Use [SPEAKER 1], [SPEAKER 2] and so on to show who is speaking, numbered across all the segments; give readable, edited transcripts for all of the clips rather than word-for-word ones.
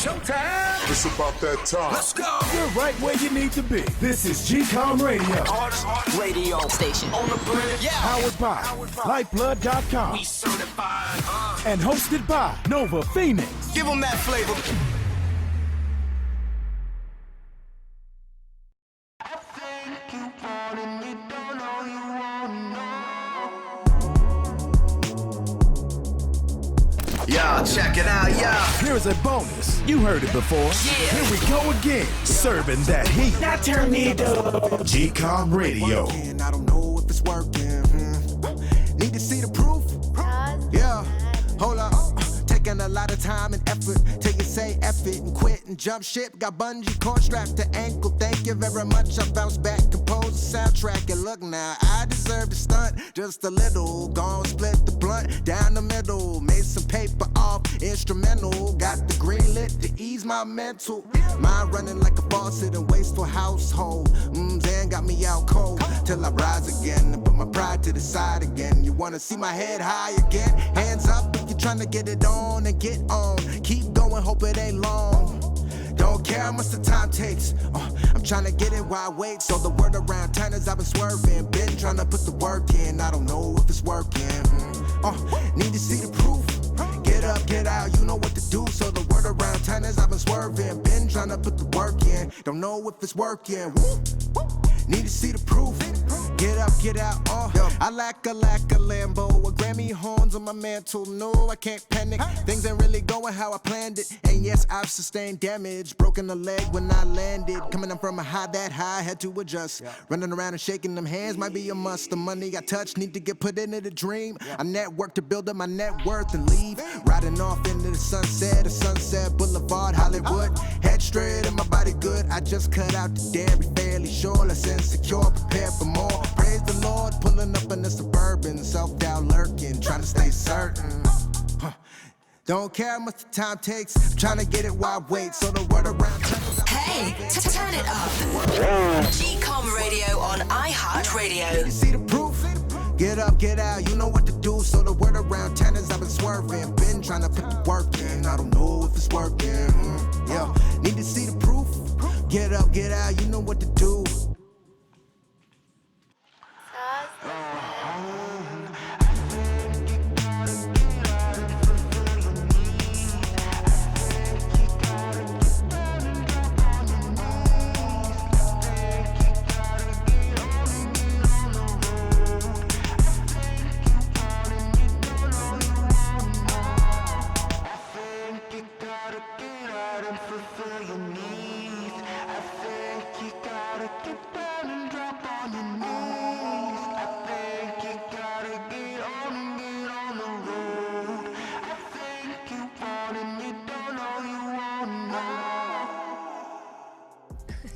[SPEAKER 1] Showtime.
[SPEAKER 2] It's about that time.
[SPEAKER 1] Let's go.
[SPEAKER 3] You're right where you need to be. This is GCOM Radio.
[SPEAKER 1] Hardest radio station on the planet. Yeah.
[SPEAKER 3] Powered by Lyfeblood.com.
[SPEAKER 1] We certified.
[SPEAKER 3] And hosted by Nova Phoenix.
[SPEAKER 1] Give them that flavor. Y'all, check it out, y'all.
[SPEAKER 3] Here's a bonus. You heard it before.
[SPEAKER 1] Yeah.
[SPEAKER 3] Here we go again. Serving that heat. Now turn me up. GCOM Radio.
[SPEAKER 4] I don't know if it's working. Need to see the proof. Yeah. Hold up. Taking a lot of time and effort till you say F it and quit and jump ship. Got bungee cord strapped to ankle. Thank you very much. I bounce back, compose a soundtrack. And look now, I deserve to stunt just a little. Gone split the blunt down the middle. Made some paper off instrumental. Got the green lit to ease my mental. Mind running like a faucet and wasteful household. Then got me out cold till I rise again and put my pride to the side again. You wanna see my head high again? Hands up if you're trying to get it on and get on. Keep going, hope it ain't long. Don't care how much the time takes. I'm trying to get it while I wait. So the word around town is I've been swerving. Been trying to put the work in. I don't know if it's working. Need to see the proof. Get up, get out, you know what to do. So the word around town is I've been swerving. Been trying to put the work in. Don't know if it's working. Need to see the proof. Get up, get out, I lack a Lambo. A Grammy horns on my mantle. No, I can't panic. Things ain't really going how I planned it. And yes, I've sustained damage. Broken a leg when I landed. Coming up from a high that high, had to adjust. Running around and shaking them hands might be a must. The money I touch need to get put into the dream. I network to build up my net worth and leave. Riding off into the sunset Boulevard, Hollywood. Head straight and my body good. I just cut out the dairy, fairly sure. Less insecure, prepared for more. Praise the Lord, pulling up in the Suburban. Self-doubt lurking, trying to stay certain. Don't care how much the time takes. I'm trying to get it while I wait. So the word around.
[SPEAKER 5] Hey, turn it up. GCOM Radio on iHeartRadio.
[SPEAKER 4] You see the proof? Get up, get out, you know what to do. So the word around town is I've been swerving. Been trying to put the work in. I don't know if it's working. Yeah, need to see the proof. Get up, get out, you know what to do.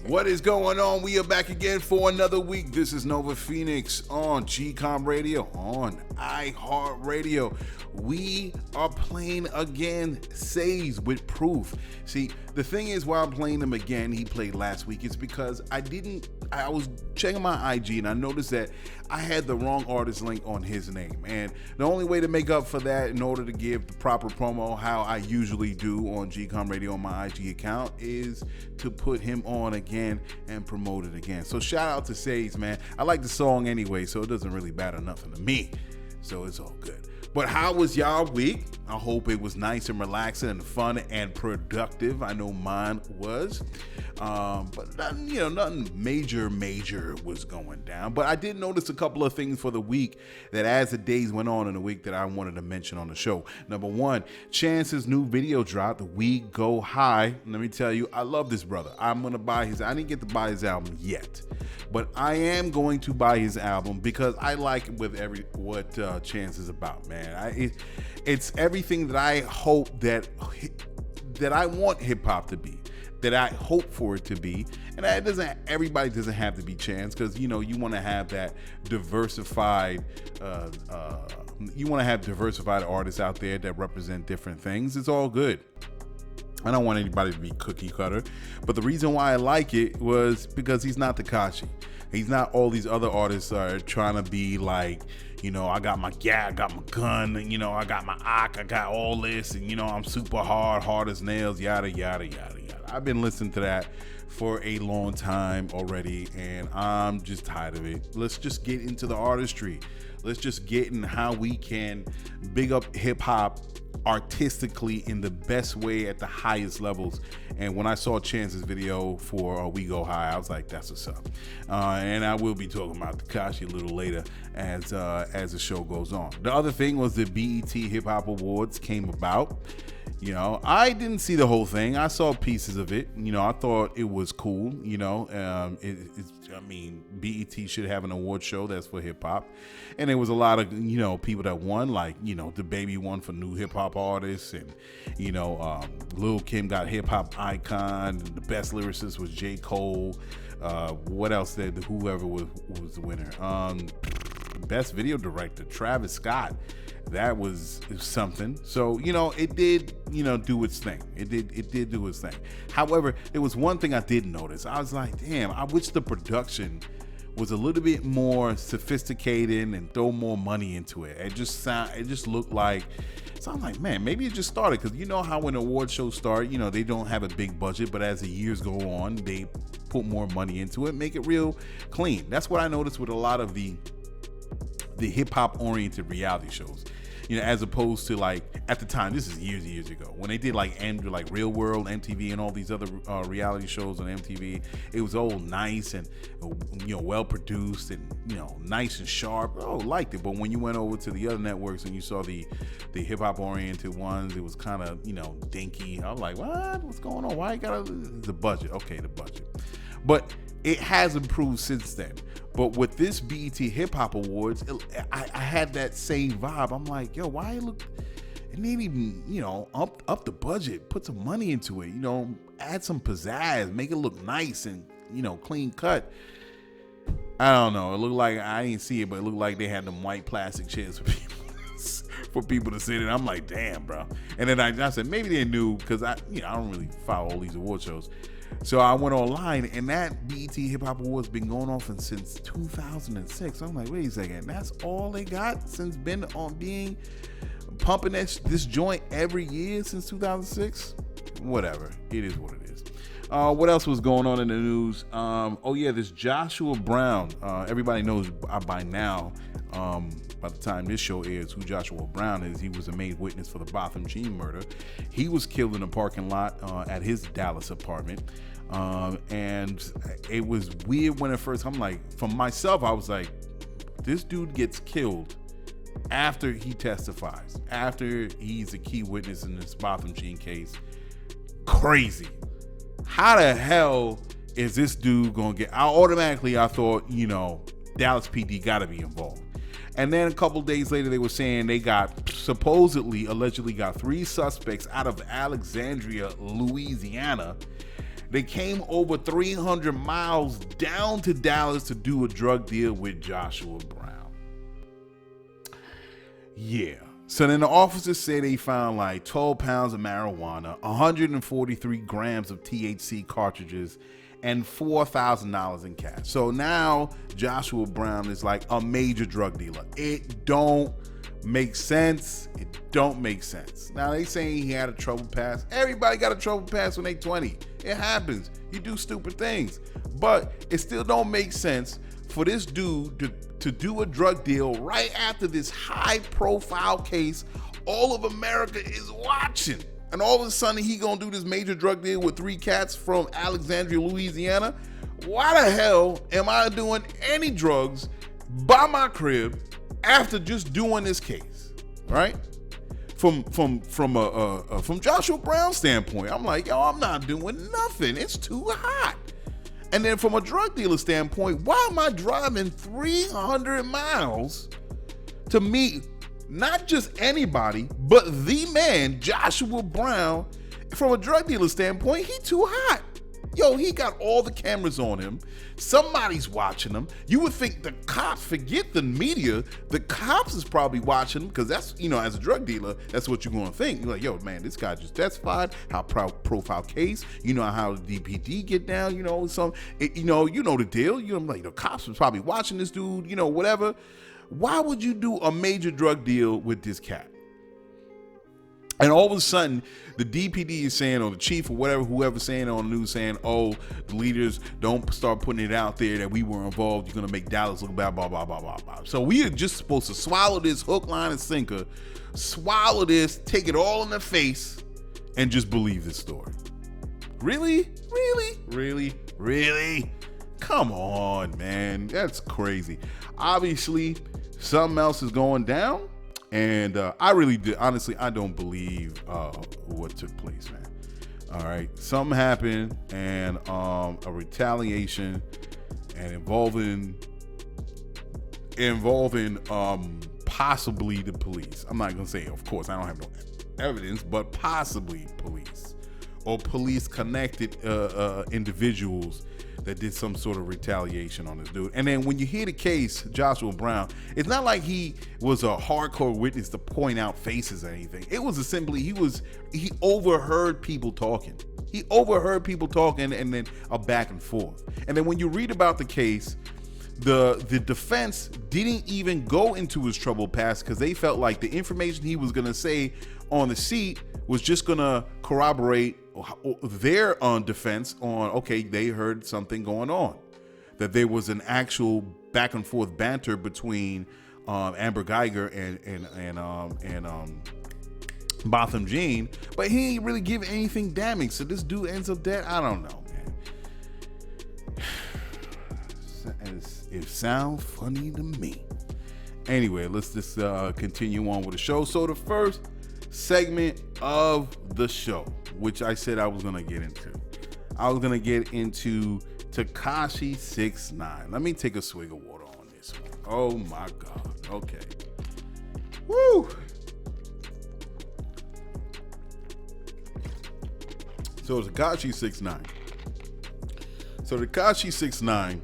[SPEAKER 6] What is going on? We are back again for another week. This is Nova Phoenix on GCOM Radio, on iHeartRadio. We are playing again Says with Proof. See, the thing is, why I'm playing him again, he played last week, it's because I was checking my IG and I noticed that I had the wrong artist link on his name. And the only way to make up for that, in order to give the proper promo how I usually do on GCOM Radio on my IG account, is to put him on again and promote it again. So shout out to Says, man. I like the song anyway, so it doesn't really matter nothing to me. So it's all good. But how was y'all week? I hope it was nice and relaxing and fun and productive. I know mine was. But nothing major was going down. But I did notice a couple of things for the week that as the days went on in the week that I wanted to mention on the show. Number one, Chance's new video dropped, We Go High. Let me tell you, I love this brother. I'm going to buy his, I didn't get to buy his album yet, but I am going to buy his album because I like what Chance is about, man. It's everything that I hope that I want hip hop to be, that I hope for it to be. And everybody doesn't have to be Chance, because you want to have that diversified artists out there that represent different things. It's all good. I don't want anybody to be cookie cutter, but the reason why I like it was because he's not Tekashi. He's not all these other artists are trying to be like, you know, I got my gat, I got my gun, and, you know, I got my ock, I got all this, and, you know, I'm super hard as nails, yada, yada, yada, yada. I've been listening to that for a long time already, and I'm just tired of it. Let's just get into the artistry. Let's just get in how we can big up hip hop artistically in the best way at the highest levels. And when I saw Chance's video for We Go High, I was like, that's what's up. And I will be talking about Tekashi a little later as the show goes on. The other thing was the BET Hip Hop Awards came about. You know, I didn't see the whole thing. I saw pieces of it. You know, I thought it was cool. You know, I mean, BET should have an award show that's for hip hop. And there was a lot of, you know, people that won, like, you know, the baby won for new hip hop artists. And, you know, Lil Kim got hip hop icon. The best lyricist was J. Cole. What else did whoever was the winner? Best video director, Travis Scott. That was something. So, you know, it did, you know, do its thing. It did do its thing. However, there was one thing I did notice. I was like, damn, I wish the production was a little bit more sophisticated and throw more money into it. It just looked like, so I'm like, man, maybe it just started, because you know how when award shows start, you know, they don't have a big budget, but as the years go on, they put more money into it, make it real clean. That's what I noticed with a lot of the hip hop oriented reality shows, you know, as opposed to like at the time, this is years ago, when they did like Real World, MTV, and all these other reality shows on MTV. It was all nice and, you know, well produced and, you know, nice and sharp. Oh, liked it. But when you went over to the other networks and you saw the hip hop oriented ones, it was kind of, you know, dinky. I was like, what's going on? Why you gotta the budget? Okay, the budget. But it has improved since then. But with this BET Hip Hop Awards, I had that same vibe. I'm like, yo, why it need even, you know, up the budget, put some money into it, you know, add some pizzazz, make it look nice and, you know, clean cut. I don't know. It looked like, I didn't see it, but it looked like they had them white plastic chairs for people to sit in. I'm like, damn, bro. And then I said, maybe they knew, because I don't really follow all these award shows. So I went online, and that BET Hip Hop Awards been going on since 2006. I'm like, wait a second, that's all they got since been on being pumping this joint every year since 2006? Whatever, it is what it is. What else was going on in the news? This Joshua Brown. Everybody knows by now, by the time this show airs, who Joshua Brown is. He was a main witness for the Botham Jean murder. He was killed in a parking lot at his Dallas apartment. And it was weird when at first, I'm like, for myself, I was like, this dude gets killed after he testifies, after he's a key witness in this Botham Jean case. Crazy. How the hell is this dude gonna get? I thought, you know, Dallas PD gotta be involved. And then a couple days later, they were saying they allegedly got 3 suspects out of Alexandria, Louisiana. They came over 300 miles down to Dallas to do a drug deal with Joshua Brown. Yeah. So then the officers say they found like 12 pounds of marijuana, 143 grams of THC cartridges, and $4,000 in cash. So now Joshua Brown is like a major drug dealer. It don't make sense. Now they saying he had a trouble pass. Everybody got a trouble pass when they 20. It happens. You do stupid things. But it still don't make sense for this dude to do a drug deal right after this high profile case all of America is watching. And all of a sudden he gonna do this major drug deal with 3 cats from Alexandria, Louisiana. Why the hell am I doing any drugs by my crib after just doing this case, right? From Joshua Brown's standpoint, I'm like, yo, I'm not doing nothing. It's too hot. And then from a drug dealer standpoint, why am I driving 300 miles to meet not just anybody, but the man, Joshua Brown? From a drug dealer standpoint, he too hot. Yo, he got all the cameras on him. Somebody's watching him. You would think the cops, forget the media, the cops is probably watching him, because that's, as a drug dealer, that's what you're going to think. You're like, yo, man, this guy just testified, how profile case, how the DPD get down, you know the deal. Like, the cops was probably watching this dude, whatever. Why would you do a major drug deal with this cat? And all of a sudden, the DPD is saying, or the chief or whatever, whoever's saying on the news saying, oh, the leaders don't start putting it out there that we were involved. You're going to make Dallas look bad, blah, blah, blah, blah, blah. So we are just supposed to swallow this hook, line, and sinker, swallow this, take it all in the face, and just believe this story. Really? Really? Really? Really? Come on, man. That's crazy. Obviously, something else is going down. And I really did. Honestly, I don't believe what took place, man. All right. Something happened, and a retaliation and involving possibly the police. I'm not going to say, of course, I don't have no evidence, but possibly police or police connected individuals that did some sort of retaliation on this dude. And then when you hear the case, Joshua Brown, it's not like he was a hardcore witness to point out faces or anything. It was simply he overheard people talking. He overheard people talking, and then a back and forth. And then when you read about the case, the defense didn't even go into his troubled past, because they felt like the information he was going to say on the seat was just going to corroborate their defense on, okay, they heard something going on, that there was an actual back and forth banter between Amber Geiger and Botham Jean, but he ain't really give anything damning. So this dude ends up dead. I don't know, man. It sounds funny to me. Anyway, let's just continue on with the show. So the first segment of the show, which I said I was going to get into. I was going to get into Tekashi 6ix9ine. Let me take a swig of water on this one. Oh my God. Okay. Woo. So Tekashi 6ix9ine. So Tekashi 6ix9ine,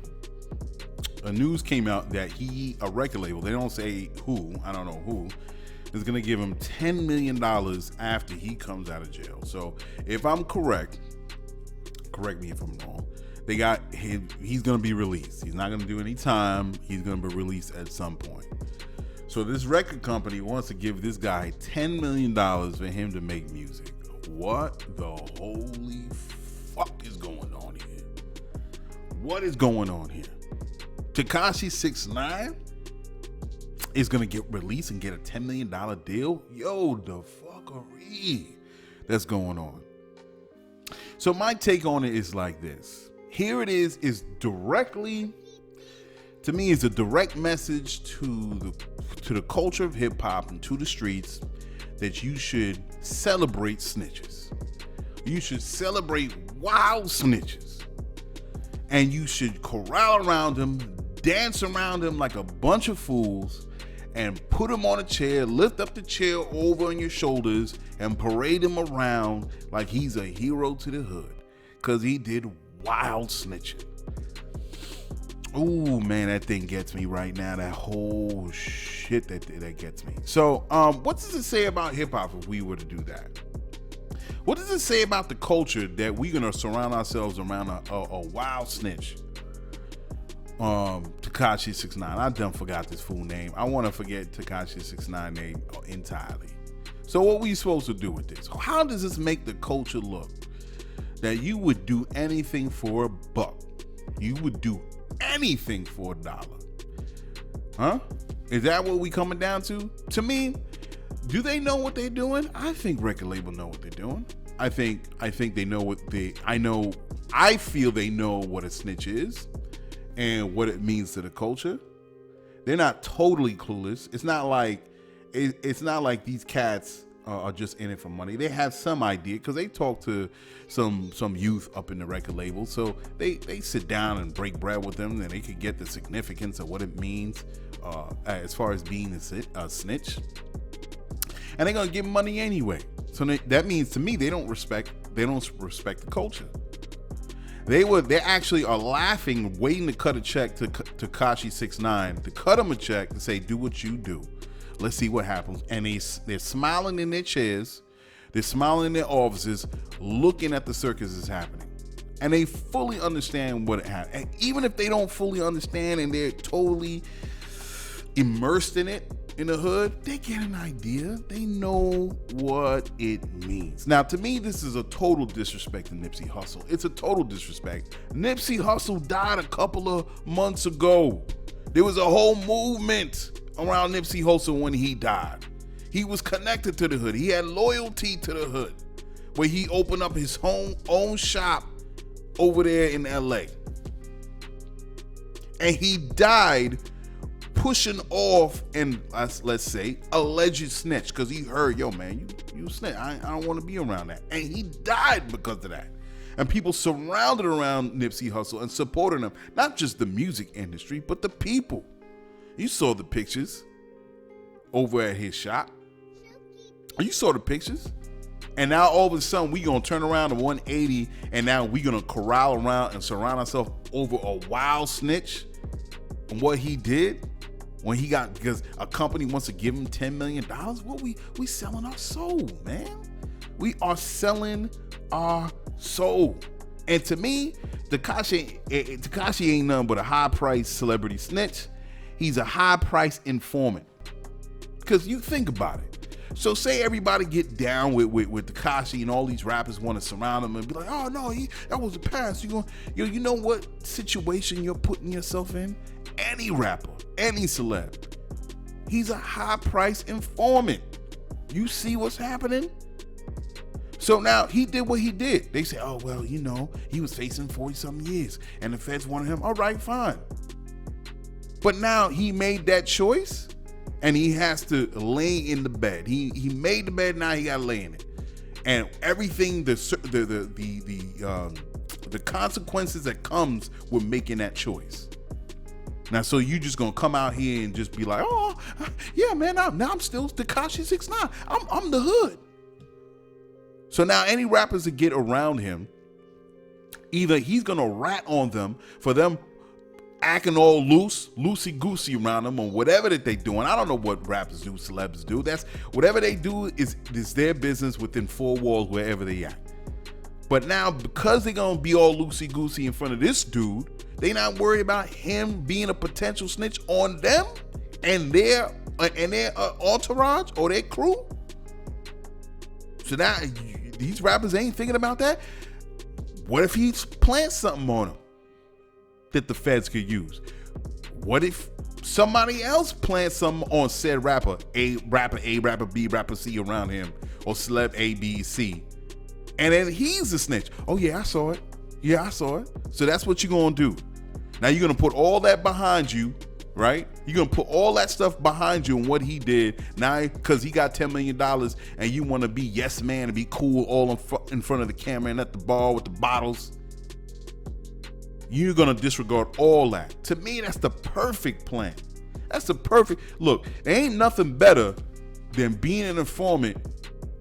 [SPEAKER 6] a news came out that a record label, they don't say who, I don't know who, is going to give him $10 million after he comes out of jail. So if I'm correct me if I'm wrong, he's going to be released. He's not going to do any time. He's going to be released at some point. So this record company wants to give this guy $10 million for him to make music. What the holy fuck is going on here? What is going on here? Tekashi 6ix9ine is gonna get released and get a $10 million deal? Yo, the fuckery that's going on. So my take on it is like this. Here it is directly, to me, is a direct message to the culture of hip hop and to the streets that you should celebrate snitches. You should celebrate wild snitches. And you should corral around them, dance around them like a bunch of fools, and put him on a chair, lift up the chair over on your shoulders, and parade him around like he's a hero to the hood, because he did wild snitching. Ooh, man, that thing gets me right now. That whole shit that gets me. So, what does it say about hip-hop if we were to do that? What does it say about the culture that we're going to surround ourselves around a wild snitch? Tekashi 6ix9ine. I done forgot this fool name. I want to forget Tekashi 6ix9ine name entirely. So what were you supposed to do with this? How does this make the culture look? That you would do anything for $1. You would do anything for $1. Huh? Is that what we coming down to? To me, do they know what they're doing? I think record label know what they're doing. I think they know what I feel they know what a snitch is and what it means to the culture. They're not totally clueless. It's not like these cats are just in it for money. They have some idea because they talk to some youth up in the record label. So they sit down and break bread with them, and they could get the significance of what it means as far as being a snitch. And they're gonna give money anyway. So that means to me they don't respect the culture. They actually are laughing, waiting to cut a check to Tekashi 6ix9ine, to cut him a check to say, do what you do. Let's see what happens. And they're smiling in their chairs. They're smiling in their offices, looking at the circus that's happening. And they fully understand what it happened. And even if they don't fully understand and they're totally immersed in it, in the hood, they get an idea. They know what it means. Now, to me, this is a total disrespect to Nipsey Hussle. It's a total disrespect. Nipsey Hussle died a couple of months ago. There was a whole movement around Nipsey Hussle when he died. He was connected to the hood. He had loyalty to the hood, where he opened up his own shop over there in LA. And he died pushing off and let's say alleged snitch, because he heard, yo man, you snitch. I don't want to be around that. And he died because of that. And people surrounded around Nipsey Hussle and supported him. Not just the music industry, but the people. You saw the pictures over at his shop. You saw the pictures. And now all of a sudden we gonna turn around to 180 and now we gonna corral around and surround ourselves over a wild snitch and what he did when he got, because a company wants to give him $10 million. What we selling our soul, man. We are selling our soul. And to me, Tekashi ain't nothing but a high-priced celebrity snitch. He's a high-priced informant. Because you think about it. So say everybody get down with Tekashi and all these rappers want to surround him and be like, oh no, that was the past. You know what situation you're putting yourself in? Any rapper, any celeb, he's a high-priced informant. You see what's happening? So now he did what he did. They say, oh, well, you know, he was facing 40-something years and the feds wanted him. All right, fine. But now he made that choice and he has to lay in the bed. He made the bed, now he got to lay in it. And everything, the consequences that comes with making that choice. Now, so you just gonna come out here and just be like, oh, yeah, man, now I'm still Tekashi 6ix9ine. I'm the hood. So now any rappers that get around him, either he's gonna rat on them for them acting all loosey-goosey around them, or whatever that they doing. I don't know what rappers do, celebs do. That's whatever they do is their business within four walls wherever they at. But now, because they're gonna be all loosey-goosey in front of this dude, they not worried about him being a potential snitch on them and their entourage or their crew. So now these rappers ain't thinking about that. What if he plants something on them that the feds could use? What if somebody else plants something on said rapper, A rapper B, rapper C around him, or celeb A, B, C, and then he's a snitch? Oh yeah, I saw it. Yeah, I saw it. So that's what you're gonna do. Now you're gonna put all that behind you, right? You're gonna put all that stuff behind you and what he did now, because he got $10 million and you wanna be yes man and be cool all in front of the camera and at the bar with the bottles. You're gonna disregard all that. To me, that's the perfect plan. That's the perfect, look, there ain't nothing better than being an informant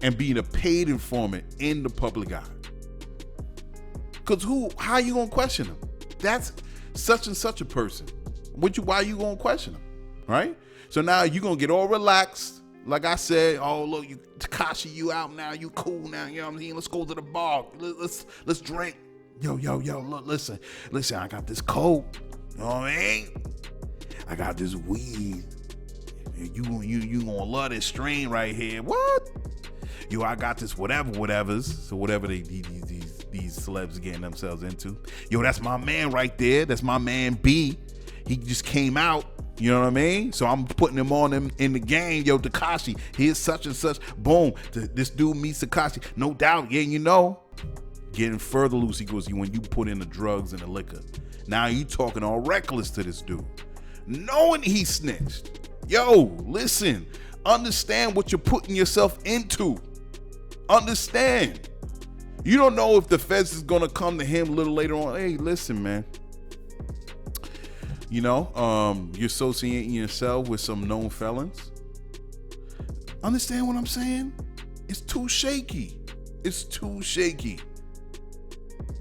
[SPEAKER 6] and being a paid informant in the public eye. Because how you gonna question him? That's such and such a person. Why you gonna question him, right? So now you gonna get all relaxed. Like I said, oh look, Tekashi, you out now, you cool now, you know what I mean? Let's go to the bar, let's drink. Yo, look, listen, I got this coke, you know what I mean? I got this weed. You gonna love this strain right here. What? Yo, I got this whatevers. So whatever these celebs are getting themselves into. Yo, that's my man right there. That's my man B. He just came out. You know what I mean? So I'm putting him on in the game. Yo, Tekashi, here's such and such. Boom. This dude meets Tekashi. No doubt. Yeah, you know. Getting further loosey-goosey when you put in the drugs and the liquor. Now you talking all reckless to this dude. Knowing he snitched. Yo, listen. Understand what you're putting yourself into. Understand. You don't know if the feds is gonna come to him a little later on. Hey, listen, man. You know, you're associating yourself with some known felons. Understand what I'm saying? It's too shaky. It's too shaky.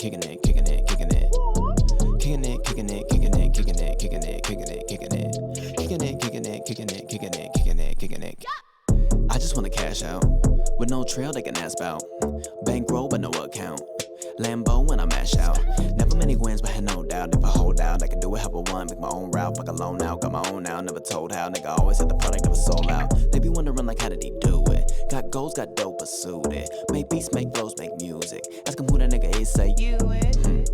[SPEAKER 2] kicking it, kicking it, kicking it. Kicking it, kicking it, kicking it, kicking it, kicking it, kicking it, kicking it. Kicking it, kicking it, kicking it, kicking it, kicking it, kicking it. I just wanna cash out with no trail they can ask about. Bankroll but no account. Lambo when I mash out. Never many wins, but had no doubt. If I hold out, I can do it how I want. Make my own route, fuck alone now. Got my own now, never told how. Nigga always had the product, never sold out. They be wondering like, how did he do it? Got goals, got dope, pursued it. Make beats, make flows, make music. Ask him who that nigga is, say you it.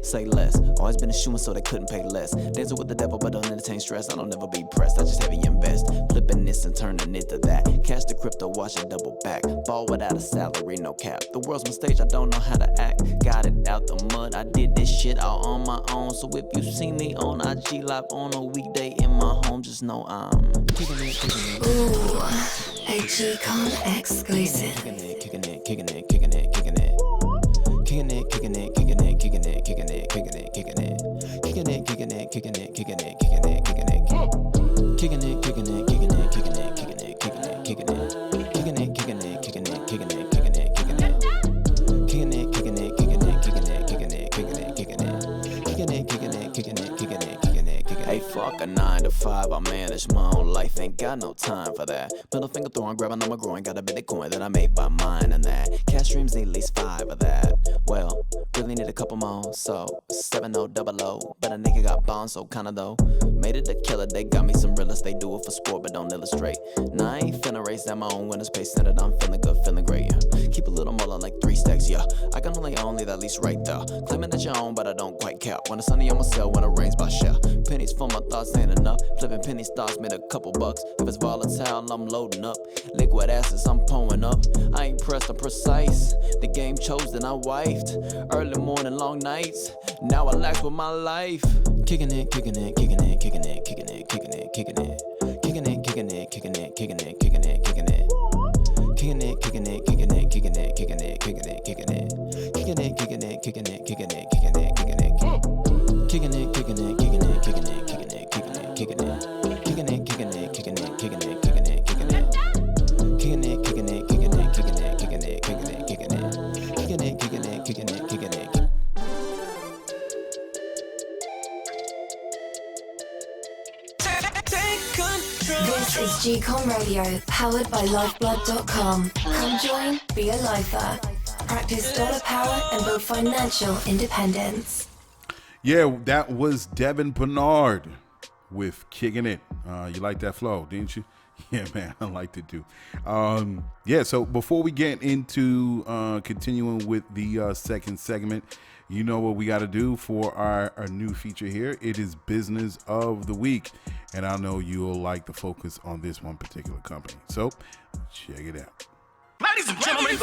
[SPEAKER 2] Say less. Always been a shooter, so they couldn't pay less. Dancing with the devil, but don't entertain stress. I don't never be pressed. I just heavy invest. Flipping this and turning it to that. Cash the crypto, watch it double back. Ball without a salary, no cap. The world's my stage, I don't know how to act. Got it out the mud. I did this shit all on my own. So if you see me on IG Live on a weekday in my home, just know I'm kicking it, kicking it.
[SPEAKER 5] Ooh, a GCOM exclusive.
[SPEAKER 2] Kicking it, kicking it, kicking it, kicking it, kicking it. Kicking it, kicking it, kicking it, kicking it, kicking it, kicking it, kicking it. Kicking it, kicking it, kicking it, kicking it, kicking it, kicking it. Kicking it, kicking it, kicking it, kicking it, kicking it, kicking it, kicking it. Kicking it, kicking it, kicking it, kicking it, kicking it, kicking it. Kicking it, kicking it, kicking it, kicking it, kicking it, kicking it, kicking it. Kicking it, kicking it, kicking it, kicking it, kicking it, kicking it. Hey, fuck a 9 to 5, I manage my own life, ain't got no time for that. Middle finger throwing, grabbing on my groin, got a bit of coin that I made by mine and that. Cash streams need at least 5 of that. Well, really need a couple more, so 7000, but a nigga got bonds, so kinda though. Made it a killer, they got me some realest, they do it for sport, but don't illustrate. Nah, I ain't finna race at my own winners, pace centered, I'm feeling good, feeling great, yeah. Keep a little more like 3 stacks, yeah. I can only own that least right there. Claiming that you own, but I don't quite care. When it's sunny, I'ma sell, when it rains, by share. Pennies for my thoughts ain't enough. Flipping penny stocks made a couple bucks. If it's volatile, I'm loading up. Liquid assets, I'm pulling up. I ain't pressed, I'm precise. The game chose, then I wifed. Early morning, long nights. Now I lax with my life. Kicking it, kicking it, kicking it, kicking it, kicking it, kicking it, kicking it. Kicking it, kicking it, kicking it, kicking it, kicking it, kicking it. Kicking it, kicking it, kicking it, kicking it, kicking it, kicking it, kicking it. Kicking it, kicking it, kicking it, kicking it, kicking it, kicking it. Kicking it, kicking it, kicking it, kicking it, kicking it, kicking it, kicking it. Kicking it, kicking it, kicking it, kicking it, kicking it, kicking it. Kicking it, kicking it, kicking it, kicking it, kicking it, kicking it, kicking it. Kicking it, kicking it, kicking it, kicking it.
[SPEAKER 5] This is GCOM Radio, powered by Lyfeblood.com. Come join, be a lifer. Practice dollar power and build financial independence.
[SPEAKER 6] Yeah, that was Devan Bernard with Kickin' It. You like that flow, didn't you? Yeah, man, I liked it too. Yeah, so before we get into continuing with the second segment, you know what we got to do for our new feature here. It is Business of the Week, and I know you'll like the focus on this one particular company. So check it out.
[SPEAKER 1] Ladies and gentlemen,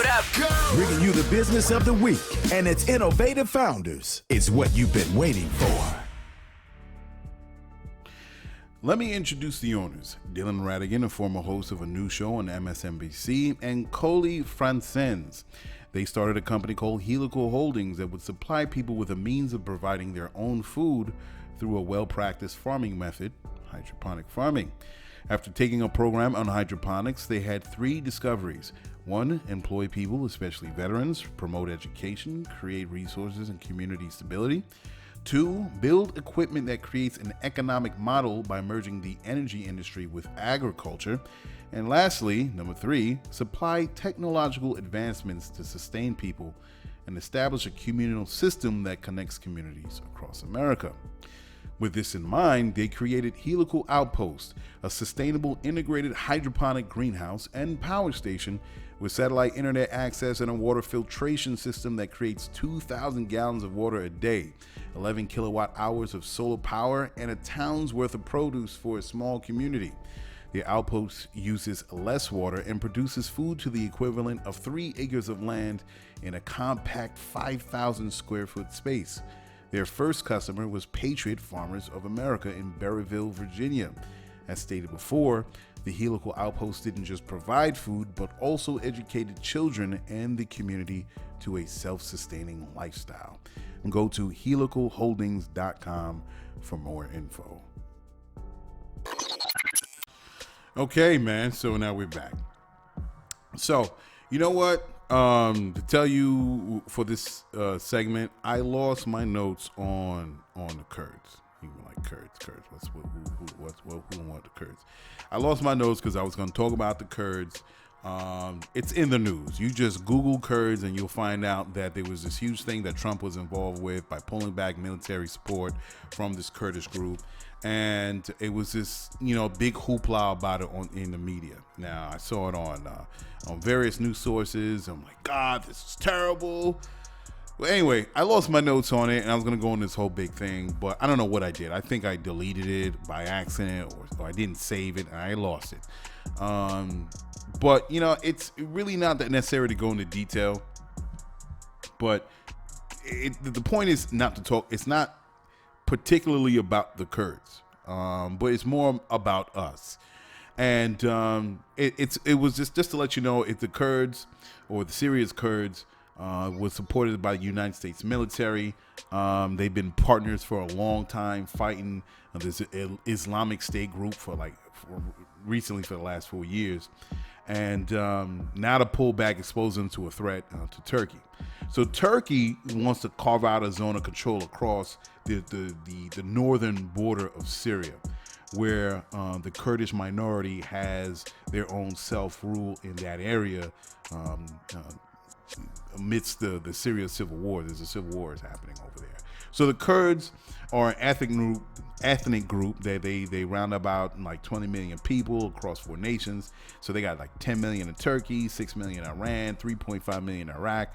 [SPEAKER 3] Bringing you the business of the week and its innovative founders is what you've been waiting for.
[SPEAKER 6] Let me introduce the owners. Dylan Radigan, a former host of a news show on MSNBC, and Kooley Francens. They started a company called Helical Holdings that would supply people with a means of providing their own food through a well-practiced farming method, hydroponic farming. After taking a program on hydroponics, they had 3 discoveries. 1, employ people, especially veterans, promote education, create resources and community stability. 2, build equipment that creates an economic model by merging the energy industry with agriculture. And lastly, number 3, supply technological advancements to sustain people and establish a communal system that connects communities across America. With this in mind, they created Helical Outpost, a sustainable integrated hydroponic greenhouse and power station with satellite internet access and a water filtration system that creates 2,000 gallons of water a day, 11 kilowatt hours of solar power, and a town's worth of produce for a small community. The outpost uses less water and produces food to the equivalent of 3 acres of land in a compact 5,000 square foot space. Their first customer was Patriot Farmers of America in Berryville, Virginia. As stated before, the Helical Outpost didn't just provide food, but also educated children and the community to a self-sustaining lifestyle. And go to helicalholdings.com for more info. Okay, man, so now we're back. So, you know what? To tell you for this segment, I lost my notes on the Kurds. You like Kurds? Who want the Kurds? I lost my notes because I was going to talk about the Kurds. It's in the news. You just Google Kurds and you'll find out that there was this huge thing that Trump was involved with by pulling back military support from this Kurdish group. And it was this, big hoopla about it in the media. Now, I saw it on various news sources. I'm like, God, this is terrible. Well, anyway, I lost my notes on it, and I was going to go on this whole big thing, but I don't know what I did. I think I deleted it by accident, or I didn't save it, and I lost it. But, it's really not that necessary to go into detail. But the point is not to talk. It's not particularly about the Kurds, but it's more about us. And it was just to let you know, if the Kurds or the Syria's Kurds was supported by the United States military. They've been partners for a long time, fighting this Islamic State group recently for the last 4 years. And now to pull back, expose them to a threat to Turkey. So Turkey wants to carve out a zone of control across the northern border of Syria, where the Kurdish minority has their own self-rule in that area. Amidst the Syria civil war, there's a civil war is happening over there. So the Kurds are an ethnic group that they round about like 20 million people across 4 nations. So they got like 10 million in Turkey, 6 million in Iran, 3.5 million in Iraq,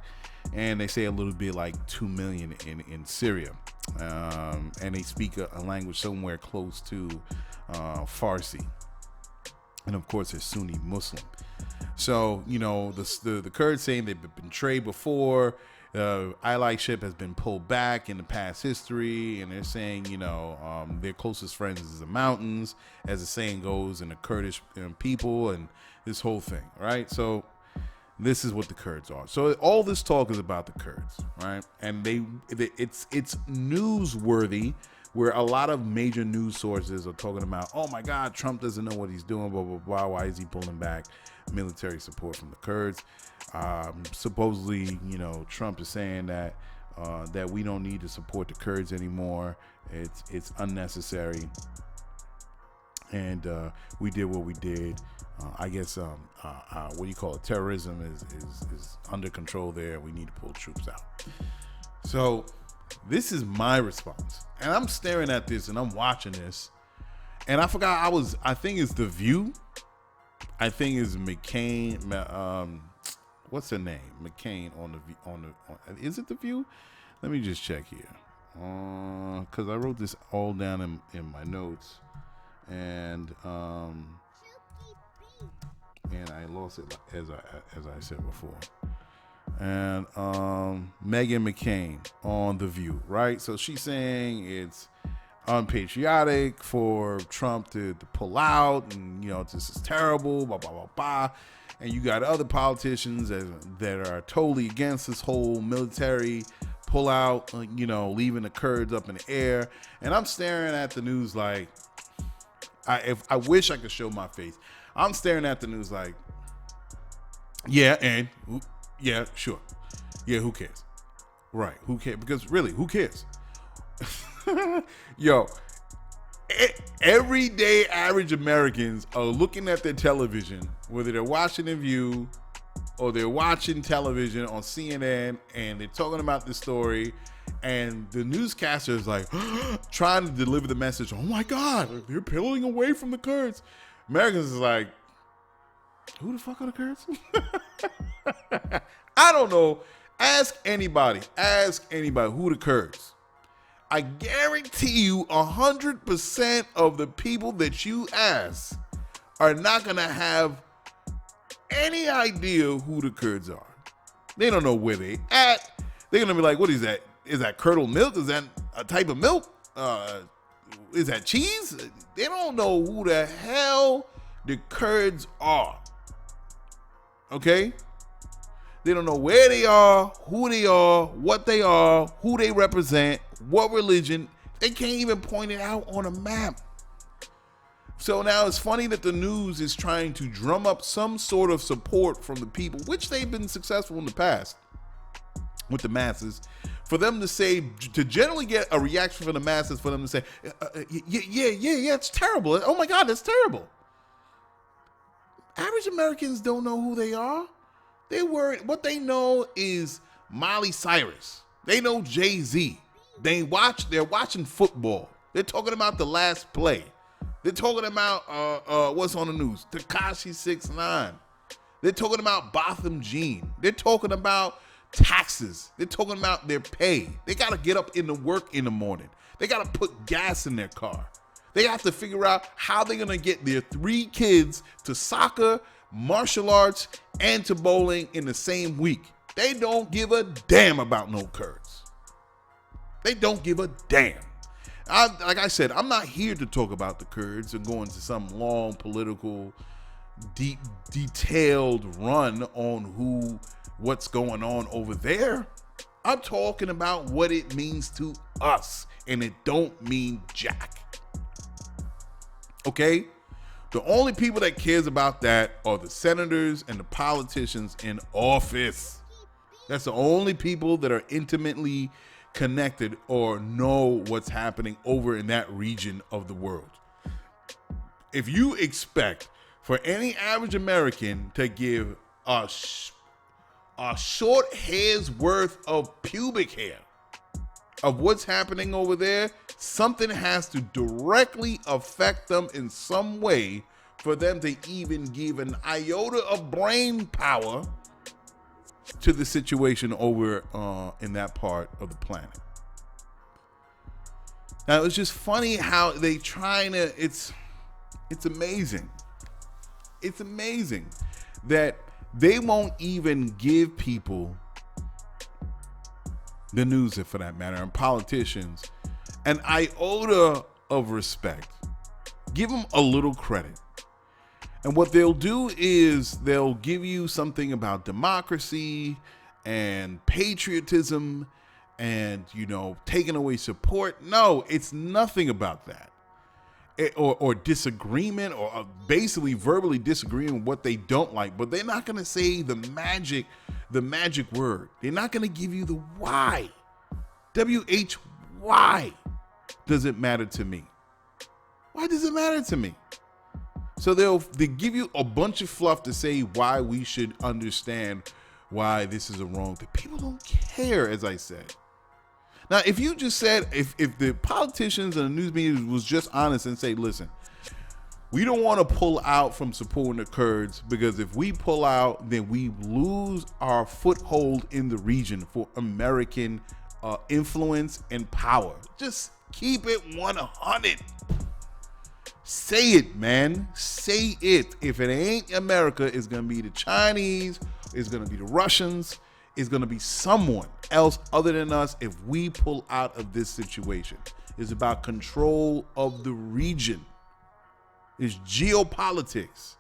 [SPEAKER 6] and they say a little bit like 2 million in Syria. And they speak a language somewhere close to Farsi. And of course, they're Sunni Muslim. So, the Kurds saying they've been betrayed before. Allyship has been pulled back in the past history. And they're saying, their closest friends is the mountains, as the saying goes, and the Kurdish people and this whole thing, right? So this is what the Kurds are. So all this talk is about the Kurds, right? And it's newsworthy, where a lot of major news sources are talking about, oh my God, Trump doesn't know what he's doing, blah, blah, blah. Why is he pulling back military support from the Kurds? Supposedly, Trump is saying that we don't need to support the Kurds anymore. It's unnecessary. And we did what we did. I guess, what do you call it? Terrorism is under control there. We need to pull troops out. So this is my response. And I'm staring at this and I'm watching this. And I forgot I think it's The View. I think it's McCain. What's her name? McCain on is it The View? Let me just check here. Because I wrote this all down in my notes. And I lost it as I said before. And Meghan McCain on The View, right? So she's saying it's unpatriotic for Trump to pull out, and this is terrible, blah blah blah blah. And you got other politicians that are totally against this whole military pullout, leaving the Kurds up in the air. And I'm staring at the news like, I wish I could show my face. I'm staring at the news like, yeah, and yeah, sure. Yeah, who cares? Right, who cares? Because really, who cares? Yo, everyday average Americans are looking at their television, whether they're watching The View or they're watching television on CNN, and they're talking about this story, and the newscaster is like trying to deliver the message, oh my God, they're pulling away from the Kurds. Americans is like, who the fuck are the Kurds? I don't know. Ask anybody who the Kurds. I guarantee you 100% of the people that you ask are not going to have any idea who the Kurds are. They don't know where they at. They're going to be like, what is that? Is that curdled milk? Is that a type of milk? Is that cheese? They don't know who the hell the Kurds are. Okay? They don't know where they are, who they are, what they are, who they represent, what religion. They can't even point it out on a map. So now it's funny that the news is trying to drum up some sort of support from the people, which they've been successful in the past with the masses, for them to say, to generally get a reaction from the masses, for them to say, yeah, it's terrible. Oh my God, that's terrible. Average Americans don't know who they are. What they know is Miley Cyrus. They know Jay-Z. They're watching football. They're talking about The Last Play. They're talking about what's on the news, Tekashi 6ix9ine. They're talking about Botham Jean. They're talking about taxes. They're talking about their pay. They got to get up in the work in the morning. They got to put gas in their car. They have to figure out how they're going to get their 3 kids to soccer, martial arts, and to bowling in the same week. They don't give a damn about no Kurds. They don't give a damn. Like I said, I'm not here to talk about the Kurds and go into some long political, detailed run on what's going on over there. I'm talking about what it means to us, and it don't mean jack. Okay? The only people that cares about that are the senators and the politicians in office. That's the only people that are intimately connected or know what's happening over in that region of the world. If you expect for any average American to give a short hair's worth of pubic hair of what's happening over there, something has to directly affect them in some way for them to even give an iota of brain power to the situation over in that part of the planet. Now, it's just funny how they trying to, it's amazing. It's amazing that they won't even give people, the news for that matter, and politicians, an iota of respect. Give them a little credit. And what they'll do is they'll give you something about democracy and patriotism and, taking away support. No, it's nothing about that. Or disagreement, or basically verbally disagreeing with what they don't like. But they're not going to say the magic word. They're not going to give you the why. WHY does it matter to me? Why does it matter to me? So they give you a bunch of fluff to say why we should understand why this is a wrong thing. People don't care, as I said. Now, if you just said, if the politicians and the news media was just honest and say, listen, we don't want to pull out from supporting the Kurds, because if we pull out, then we lose our foothold in the region for American influence and power. Just keep it 100. Say it, man. Say it. If it ain't America, it's going to be the Chinese, it's going to be the Russians, it's going to be someone else other than us if we pull out of this situation. It's about control of the region. It's geopolitics.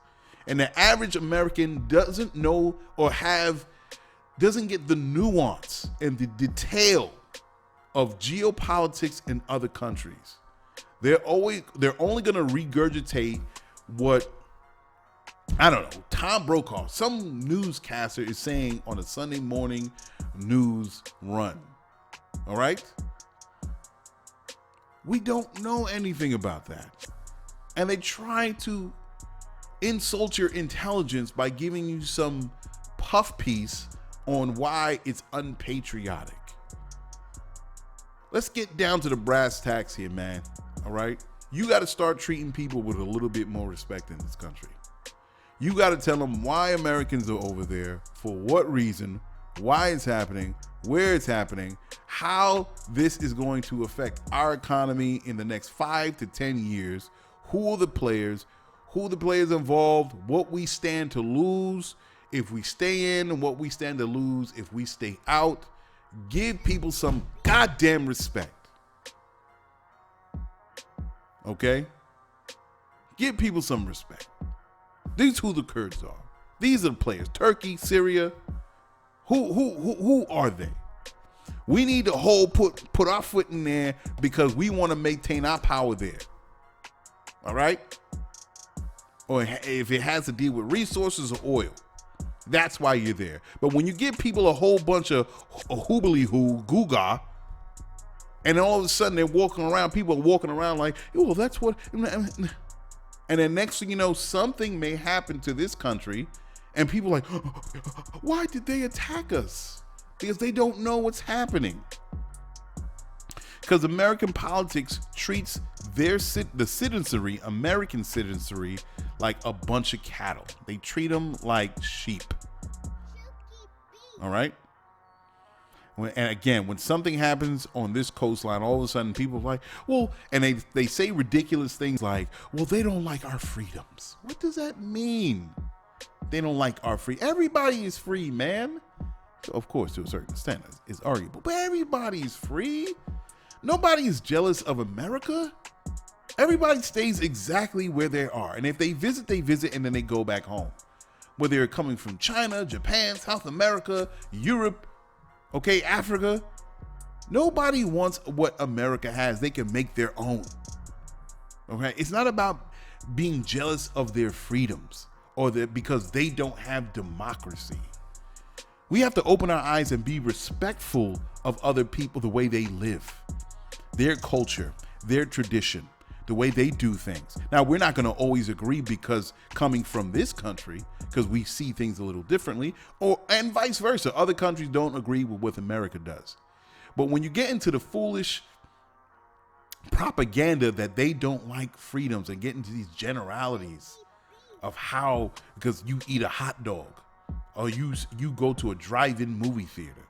[SPEAKER 6] And the average American doesn't know or doesn't get the nuance and the detail of geopolitics in other countries. They're only going to regurgitate what, I don't know, Tom Brokaw, some newscaster is saying on a Sunday morning news run. All right? We don't know anything about that. And they try to insult your intelligence by giving you some puff piece on why it's unpatriotic. Let's get down to the brass tacks here, man. All right? You got to start treating people with a little bit more respect in this country. You got to tell them why Americans are over there, for what reason, why it's happening, where it's happening, how this is going to affect our economy in the next 5 to 10 years, who are the players involved, what we stand to lose if we stay in, and what we stand to lose if we stay out. Give people some goddamn respect. Okay? Give people some respect. These who the Kurds are. These are the players. Turkey, Syria. Who are they? We need to put our foot in there because we want to maintain our power there. All right? or if it has to deal with resources or oil. That's why you're there. But when you give people a whole bunch of hoobly-hoo, googa, and then all of a sudden they're walking around, people are walking around like, oh, that's what, and then next thing you know, something may happen to this country, and people are like, why did they attack us? Because they don't know what's happening. Because American politics treats the citizenry, American citizenry, like a bunch of cattle. They treat them like sheep. All right? And again, when something happens on this coastline, all of a sudden people are like, well, and they say ridiculous things like, well, they don't like our freedoms. What does that mean? They don't like our free. Everybody is free, man. So of course, to a certain extent, it's arguable, but everybody's free. Nobody is jealous of America. Everybody stays exactly where they are. And if they visit, and then they go back home. Whether they're coming from China, Japan, South America, Europe, okay, Africa. Nobody wants what America has. They can make their own. Okay? It's not about being jealous of their freedoms or because they don't have democracy. We have to open our eyes and be respectful of other people, the way they live, their culture, their tradition, the way they do things. Now, we're not going to always agree because coming from this country, because we see things a little differently, and vice versa. Other countries don't agree with what America does. But when you get into the foolish propaganda that they don't like freedoms and get into these generalities of how, because you eat a hot dog or you go to a drive-in movie theater,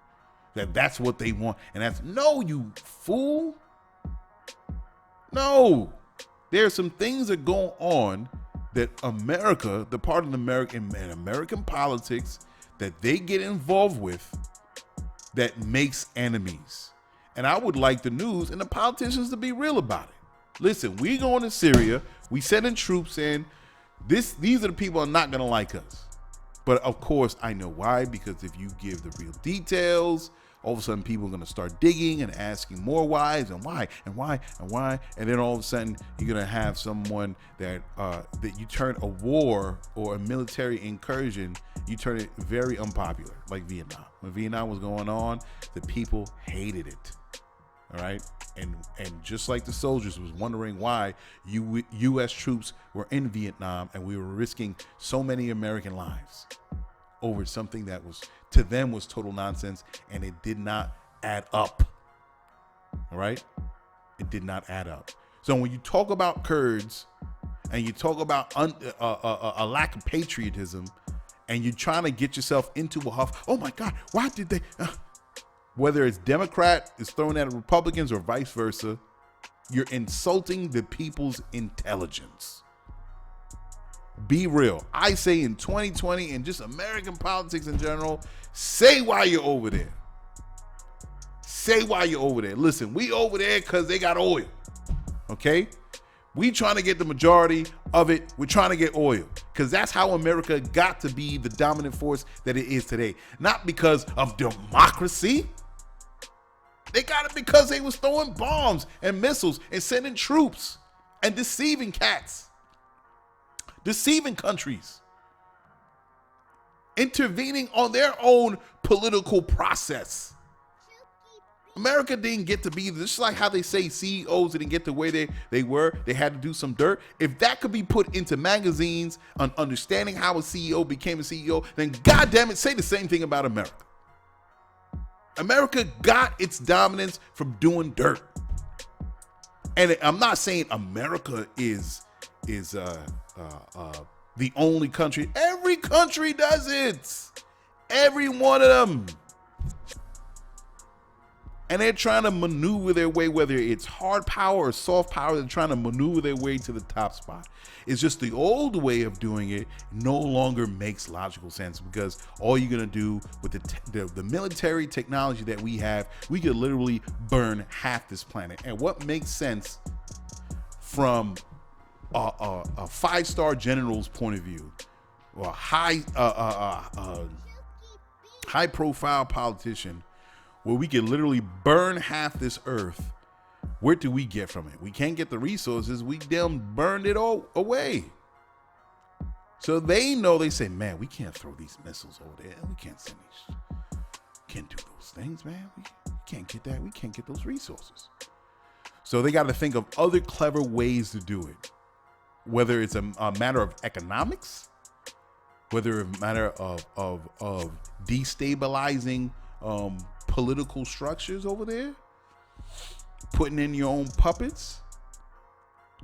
[SPEAKER 6] that's what they want. And that's, no, you fool. No. There's some things that go on that America, the part of American politics that they get involved with that makes enemies. And I would like the news and the politicians to be real about it. Listen, we going to Syria, we sending troops in. These are the people who are not going to like us. But of course, I know why, because if you give the real details, all of a sudden people are going to start digging and asking more whys and why and why and why. And then all of a sudden you're going to have someone that you turn a war or a military incursion, you turn it very unpopular, like Vietnam. When Vietnam was going on, the people hated it. All right. And just like the soldiers was wondering why U.S. troops were in Vietnam and we were risking so many American lives over something that was, to them, was total nonsense, and it did not add up. All right? It did not add up. So when you talk about Kurds and you talk about a lack of patriotism and you're trying to get yourself into a huff, oh my God, why did they... Whether it's Democrat is thrown at Republicans or vice versa, you're insulting the people's intelligence. Be real. I say in 2020 and just American politics in general, say why you're over there. Say why you're over there. Listen, we over there because they got oil. Okay? We trying to get the majority of it. We're trying to get oil because that's how America got to be the dominant force that it is today. Not because of democracy. They got it because they was throwing bombs and missiles and sending troops and deceiving cats, deceiving countries, intervening on their own political process. America didn't get to be, just like how they say CEOs didn't get to where they were. They had to do some dirt. If that could be put into magazines on understanding how a CEO became a CEO, then goddamn it, say the same thing about America. America got its dominance from doing dirt. And I'm not saying America is the only country. Every country does it. Every one of them. And they're trying to maneuver their way, whether it's hard power or soft power, they're trying to maneuver their way to the top spot. It's just the old way of doing it no longer makes logical sense, because all you're going to do with the military technology that we have, we could literally burn half this planet. And what makes sense from a five-star general's point of view, or a high-profile politician, where we can literally burn half this earth, where do we get from it? We can't get the resources. We damn burned it all away. So they know, they say, man, we can't throw these missiles over there. We can't send these. Can't do those things, man. We can't get that. We can't get those resources. So they got to think of other clever ways to do it. Whether it's a matter of economics, whether it's a matter of destabilizing political structures over there, putting in your own puppets.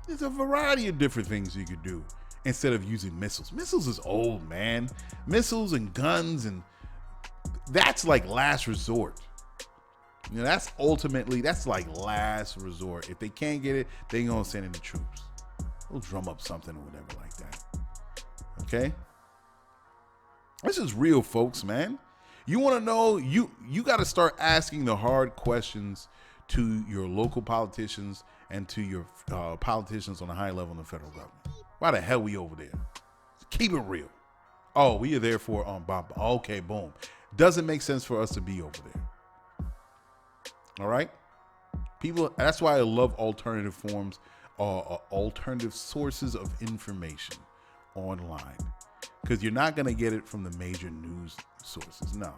[SPEAKER 6] There's a variety of different things you could do instead of using missiles. Missiles is old, man. Missiles and guns, and that's like last resort. You know, that's like last resort. If they can't get it, they ain't gonna send in the troops. They'll drum up something or whatever like that. Okay? This is real, folks, man. You want to know, you got to start asking the hard questions to your local politicians and to your politicians on a high level in the federal government. Why the hell we over there? Keep it real. Oh, we are there for Bob. Okay, boom. Doesn't make sense for us to be over there. All right? People, that's why I love alternative forms, alternative sources of information online. Because you're not going to get it from the major news sources. No.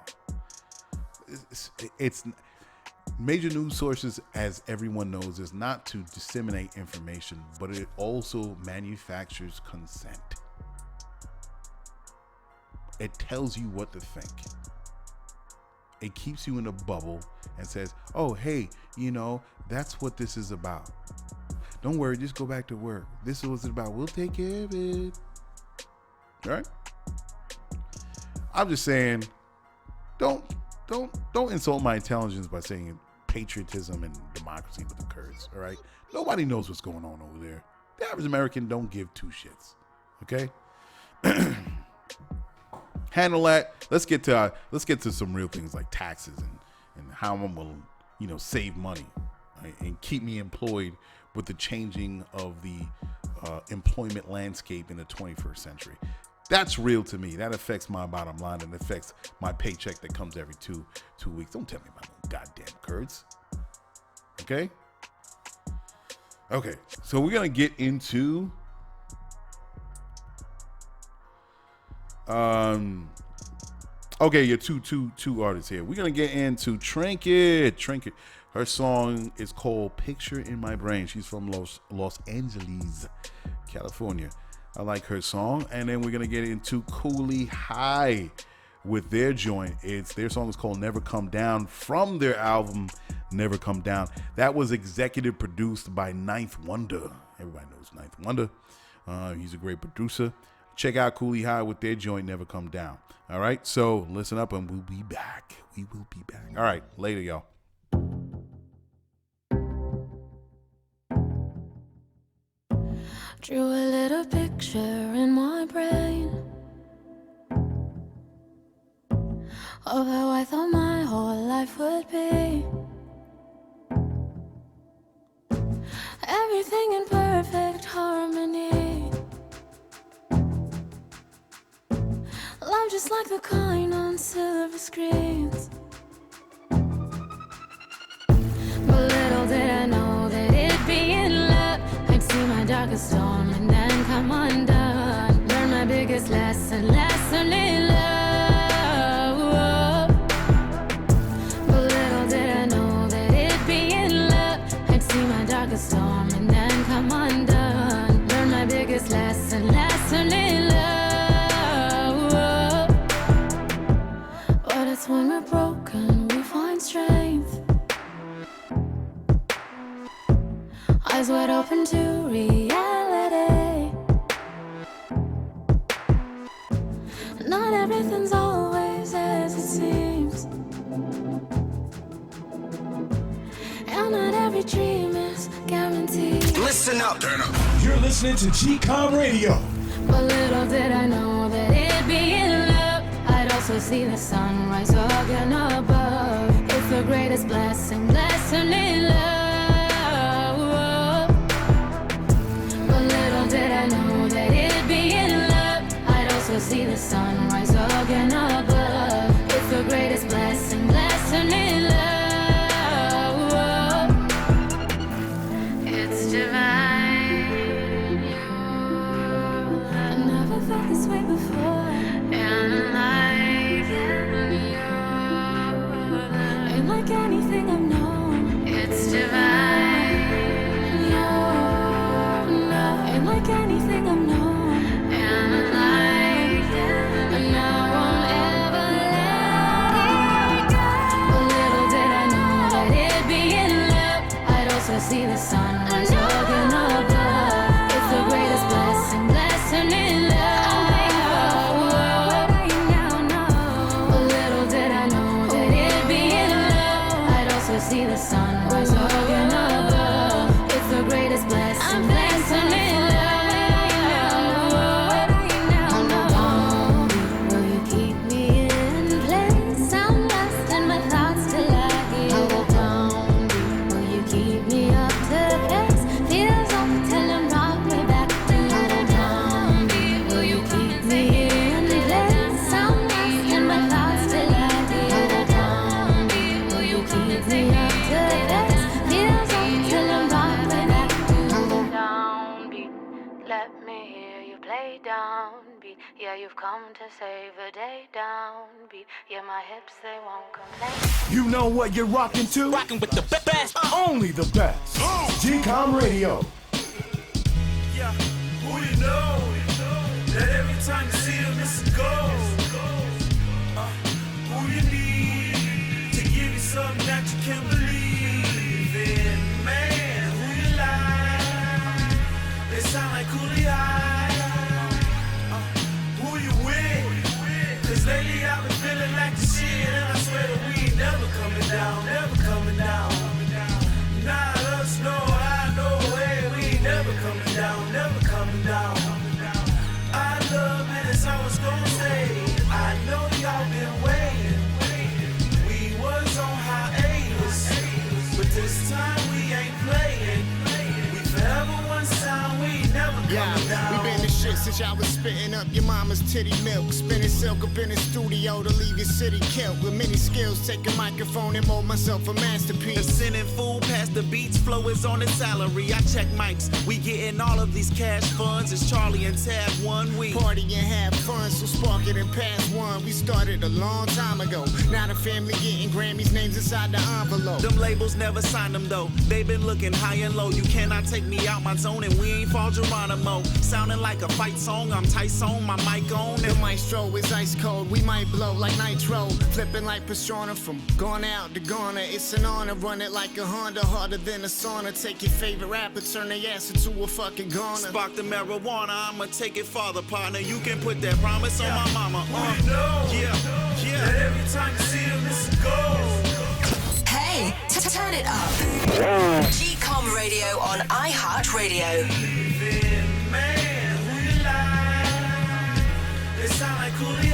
[SPEAKER 6] It's major news sources, as everyone knows, is not to disseminate information, but it also manufactures consent. It tells you what to think. It keeps you in a bubble and says, oh, hey, you know, that's what this is about. Don't worry, just go back to work. This is what it's about. We'll take care of it. All right? I'm just saying, don't insult my intelligence by saying patriotism and democracy with the Kurds. All right? Nobody knows what's going on over there. The average American don't give two shits. Okay? Handle that. Let's get to some real things like taxes and how I'm gonna, you know, save money, right? And keep me employed with the changing of the employment landscape in the 21st century. That's real to me. That affects my bottom line and affects my paycheck that comes every two weeks. Don't tell me about no goddamn Kurds. Okay? Okay, so we're gonna get into okay, yeah, two artists here. We're gonna get into Trynket. Her song is called Picture in My Brain. She's from Los Angeles, California. I like her song. And then we're gonna get into Kooley High with their joint. Their song is called Never Come Down from their album Never Come Down. That was executive produced by Ninth Wonder. Everybody knows Ninth Wonder. He's a great producer. Check out Kooley High with their joint Never Come Down. All right, so listen up and we'll be back. We will be back. All right, later, y'all.
[SPEAKER 7] Drew a little picture in my brain of how I thought my whole life would be. Everything in perfect harmony. Love just like the coin on silver screens. But little did I know that it'd be in love. I'd see my darkest storm and then come undone. Learn my biggest lesson in love. But little did I know that it'd be in love. I'd see my darkest storm and then come undone. Learn my biggest lesson in love. But it's when we're broken we find strength. Eyes wide open to reality. Not everything's always as it seems, and not every dream is guaranteed.
[SPEAKER 1] Listen up. Turn up.
[SPEAKER 3] You're listening to GCOM Radio.
[SPEAKER 7] But little did I know that it'd be in love. I'd also see the sun rise again above. It's the greatest blessing in love. But little did I know that it'd be in love. I'd also see the sun rise again above. It's the greatest blessing in love. It's divine. I never felt this way see the sunrise again above. It's the greatest blessing in love. But little did I know that it'd be in love. I'd also see the sunrise again above. It's the greatest blessing in love. Will you keep me in place? I'm lost in my thoughts till I hear down. Will you keep me up to pace? Feels on till I'm right way back to down. Will you keep me in place? I'm lost in my thoughts till I hear down. Will you keep me up to pace? Feels on till I'm right way back to downbeat. Let me hear you play downbeat. Yeah, you've come to save the day downbeat. Yeah, my hips, they won't complain.
[SPEAKER 3] You know what you're rocking to?
[SPEAKER 1] Rocking with the best.
[SPEAKER 3] Only the best. GCOM Radio.
[SPEAKER 8] Yeah, who you know? That every time you see him, it's a goal. Who you need to give you something that you can believe in? Man, who you like? They sound like Kooley. Who you with? Cause lately I've been feeling like the shit, and I swear that we ain't never coming down, never coming down. Not us, no, I know, hey, we ain't never coming down, never coming down. I love it, it's how it's gonna stay. I know y'all been waiting. We was on hiatus, but this time we ain't playing. We forever one sound, we ain't never coming down.
[SPEAKER 9] We been the shit since y'all was spitting up your mama's titty milk. Spinning silk up in the studio to leave your city killed. With many skills, take a microphone and mold myself a masterpiece.
[SPEAKER 8] Sending food past the beats, flow is on his salary. I check mics, we getting all of these cash funds. It's Charlie and Tab 1 week.
[SPEAKER 9] Party and have fun, so spark it and pass one. We started a long time ago. Now the family getting Grammys, names inside the envelope.
[SPEAKER 8] Them labels never signed them though. They been looking high and low. You cannot take me out my zone, and we ain't fall Geronimo. Sounding like a fight song, I'm Tyson, my mic on.
[SPEAKER 9] The maestro is ice cold, we might blow like nitro. Flipping like Pastrana from gone out to Ghana. It's an honor, run it like a Honda, harder than a sauna. Take your favorite rapper, turn their ass into a fucking goner.
[SPEAKER 8] Spark the marijuana, I'ma take it farther, partner. You can put that promise on my mama. Yeah. That every time you see him, it's a goal.
[SPEAKER 5] Hey, turn it up. GCOM Radio on iHeartRadio.
[SPEAKER 8] Man, who you like? They sound like Kooley.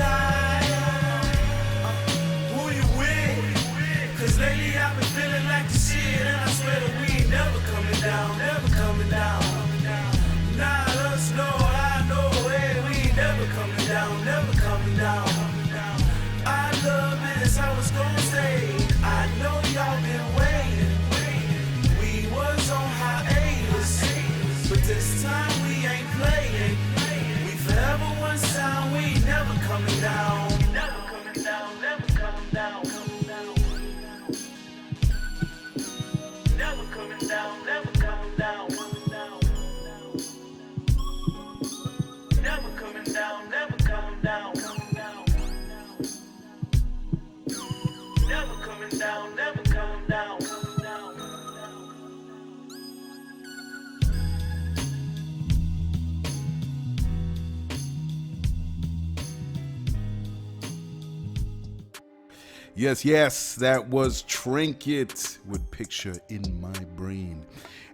[SPEAKER 8] Who you with? Cause lately I've been feeling like the shit, and I swear that we ain't never coming down, never coming down. Not us, no, I know, hey, we ain't never coming down, never coming down. I love it, it's how it's gonna stay. I know y'all been waiting. We was on hiatus, but this time we ain't playing. We forever one sound, we ain't never coming down. Never coming down, never coming down. Never coming down, never coming down. Never coming down, never coming down. Never coming down, never coming down.
[SPEAKER 6] Yes, that was Trynket with Picture in My Brain.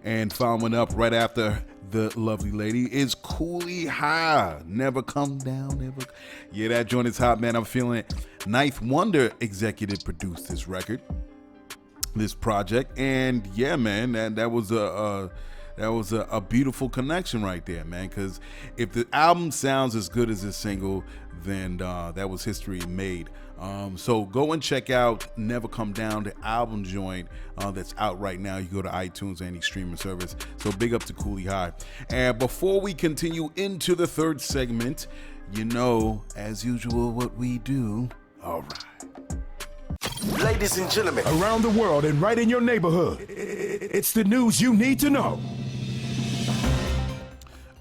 [SPEAKER 6] And following up right after the lovely lady is Kooley High. Never come down, never. Yeah, that joint is hot, man. I'm feeling it. Ninth Wonder executive produced this record, this project. And yeah, man, that was a beautiful connection right there, man. Because if the album sounds as good as this single, then that was history made. So go and check out Never Come Down, the album joint that's out right now. You go to iTunes, any streaming service. So big up to Kooley High. And before we continue into the third segment, you know, as usual, what we do. All right.
[SPEAKER 3] Ladies and gentlemen, around the world and right in your neighborhood, it's the news you need to know.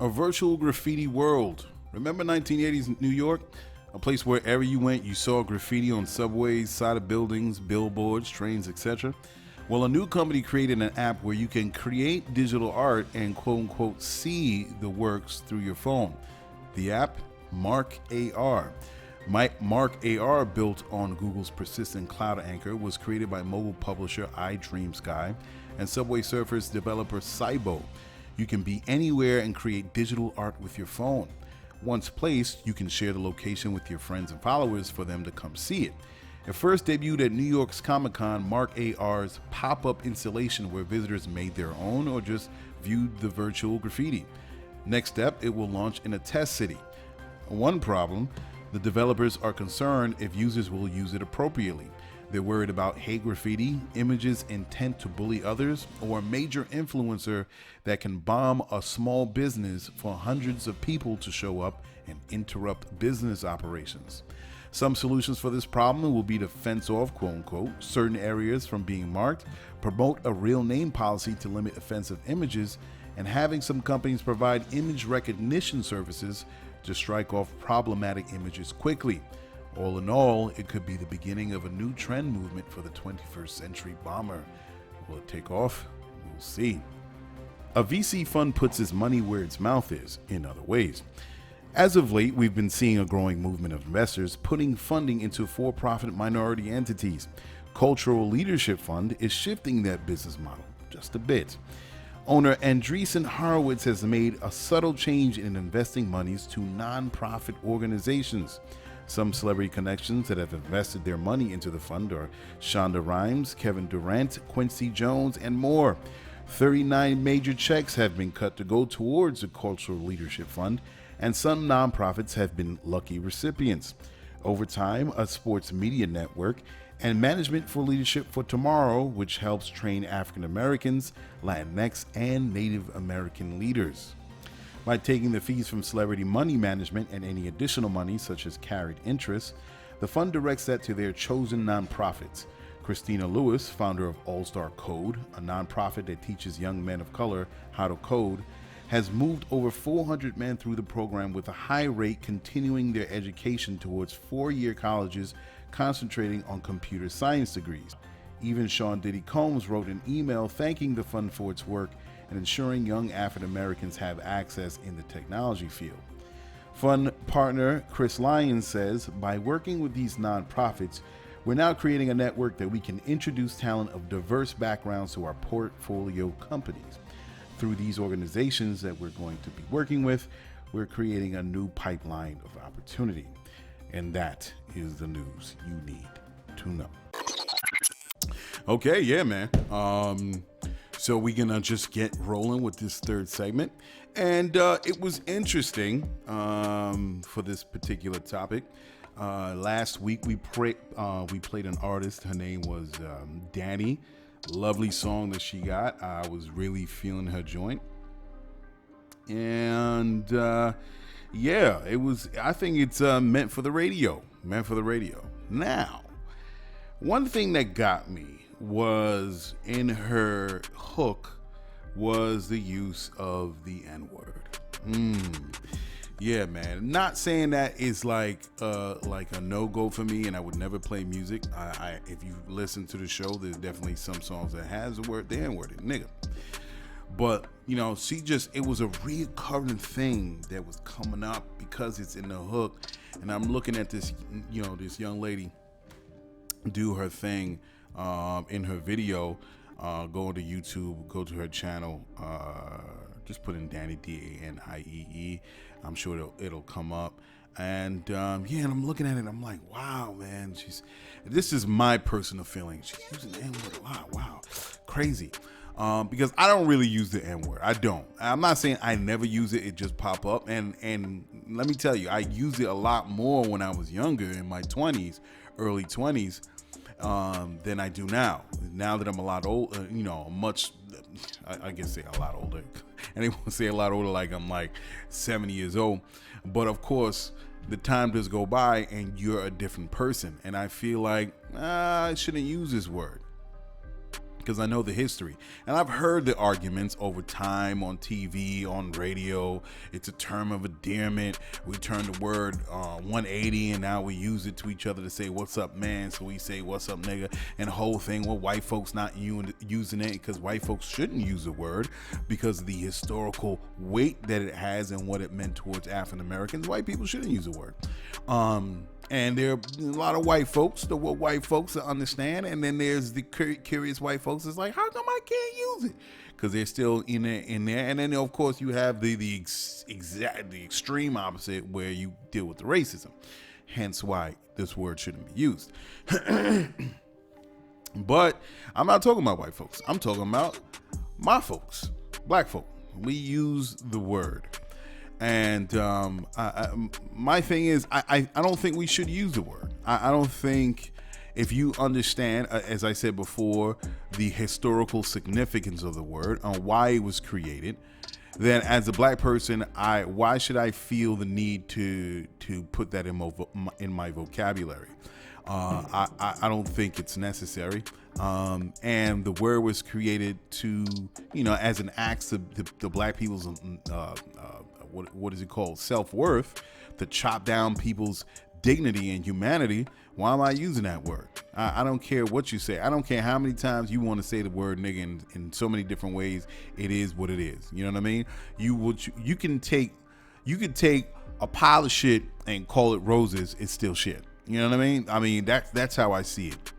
[SPEAKER 6] A virtual graffiti world. Remember 1980s New York? A place wherever you went, you saw graffiti on subways, side of buildings, billboards, trains, etc. Well, a new company created an app where you can create digital art and quote unquote see the works through your phone. The app, Mark AR. Mark AR, built on Google's persistent cloud anchor, was created by mobile publisher iDreamSky and Subway Surfers developer Cybo. You can be anywhere and create digital art with your phone. Once placed, you can share the location with your friends and followers for them to come see it. It first debuted at New York's Comic-Con, Mark AR's pop-up installation where visitors made their own or just viewed the virtual graffiti. Next step, it will launch in a test city. One problem, the developers are concerned if users will use it appropriately. They're worried about hate graffiti, images intent to bully others, or a major influencer that can bomb a small business for hundreds of people to show up and interrupt business operations. Some solutions for this problem will be to fence off, quote unquote, certain areas from being marked, promote a real name policy to limit offensive images, and having some companies provide image recognition services to strike off problematic images quickly. All in all, it could be the beginning of a new trend movement for the 21st century bomber. Will it take off? We'll see. A VC fund puts its money where its mouth is, in other ways. As of late, we've been seeing a growing movement of investors putting funding into for-profit minority entities. Cultural Leadership Fund is shifting that business model just a bit. Owner Andreessen Horowitz has made a subtle change in investing monies to non-profit organizations. Some celebrity connections that have invested their money into the fund are Shonda Rhimes, Kevin Durant, Quincy Jones, and more. 39 major checks have been cut to go towards the Cultural Leadership Fund, and some nonprofits have been lucky recipients. Over time, a sports media network and Management for Leadership for Tomorrow, which helps train African Americans, Latinx, and Native American leaders. By taking the fees from celebrity money management and any additional money, such as carried interest, the fund directs that to their chosen nonprofits. Christina Lewis, founder of All Star Code, a nonprofit that teaches young men of color how to code, has moved over 400 men through the program with a high rate continuing their education towards 4-year colleges concentrating on computer science degrees. Even Sean Diddy Combs wrote an email thanking the fund for its work and ensuring young African Americans have access in the technology field. Fund partner Chris Lyons says, by working with these nonprofits, we're now creating a network that we can introduce talent of diverse backgrounds to our portfolio companies. Through these organizations that we're going to be working with, we're creating a new pipeline of opportunity. And that is the news you need to know. Okay, yeah, man. So we're gonna just get rolling with this third segment. And it was interesting for this particular topic. Last week we played an artist. Her name was Danny. Lovely song that she got. I was really feeling her joint. And yeah, it was, I think it's meant for the radio. Meant for the radio. Now, one thing that got me was in her hook was the use of the N-word. Yeah, man. Not saying that is like a no-go for me, and I would never play music. If you listen to the show, there's definitely some songs that has the word, the N-word, nigga. But, you know, it was a recurring thing that was coming up because it's in the hook. And I'm looking at this, you know, this young lady do her thing in her video. Go to YouTube, go to her channel, just put in Danny, D-A-N-I-E-E. I'm sure it'll come up. And yeah, and I'm looking at it, I'm like, wow, man, this is my personal feeling. She's using the N-word a lot. Wow, crazy. Because I don't really use the N-word. I don't. I'm not saying I never use it. It just pop up. And let me tell you, I used it a lot more when I was younger, in my 20s, early 20s, than I do now. Now that I'm a lot older, you know, I guess say a lot older. And they won't say a lot older like I'm like 70 years old. But of course, the time does go by and you're a different person. And I feel like I shouldn't use this word. because I know the history. And I've heard the arguments over time on TV, on radio. It's a term of endearment. We turned the word 180 and now we use it to each other to say, what's up, man? So we say, what's up, nigga? And the whole thing, well, white folks not using it because white folks shouldn't use the word because of the historical weight that it has and what it meant towards African Americans. White people shouldn't use the word. And there are a lot of white folks, the white folks that understand, and then there's the curious white folks that's like, how come I can't use it? Because they're still in there. And then, of course, you have the extreme opposite where you deal with the racism. Hence why this word shouldn't be used. But I'm not talking about white folks. I'm talking about my folks, black folk. We use the word. And my thing is, I don't think we should use the word. I don't think, if you understand, as I said before, the historical significance of the word, on why it was created, then as a black person, why should I feel the need to put that in my vocabulary? I don't think it's necessary. And the word was created to, as an act of the black people's what is it called? Self-worth, to chop down people's dignity and humanity. Why am I using that word? I don't care what you say. I don't care how many times you want to say the word nigga in so many different ways. It is what it is. You know what I mean? You can take a pile of shit and call it roses. It's still shit. You know what I mean? I mean, that's how I see it.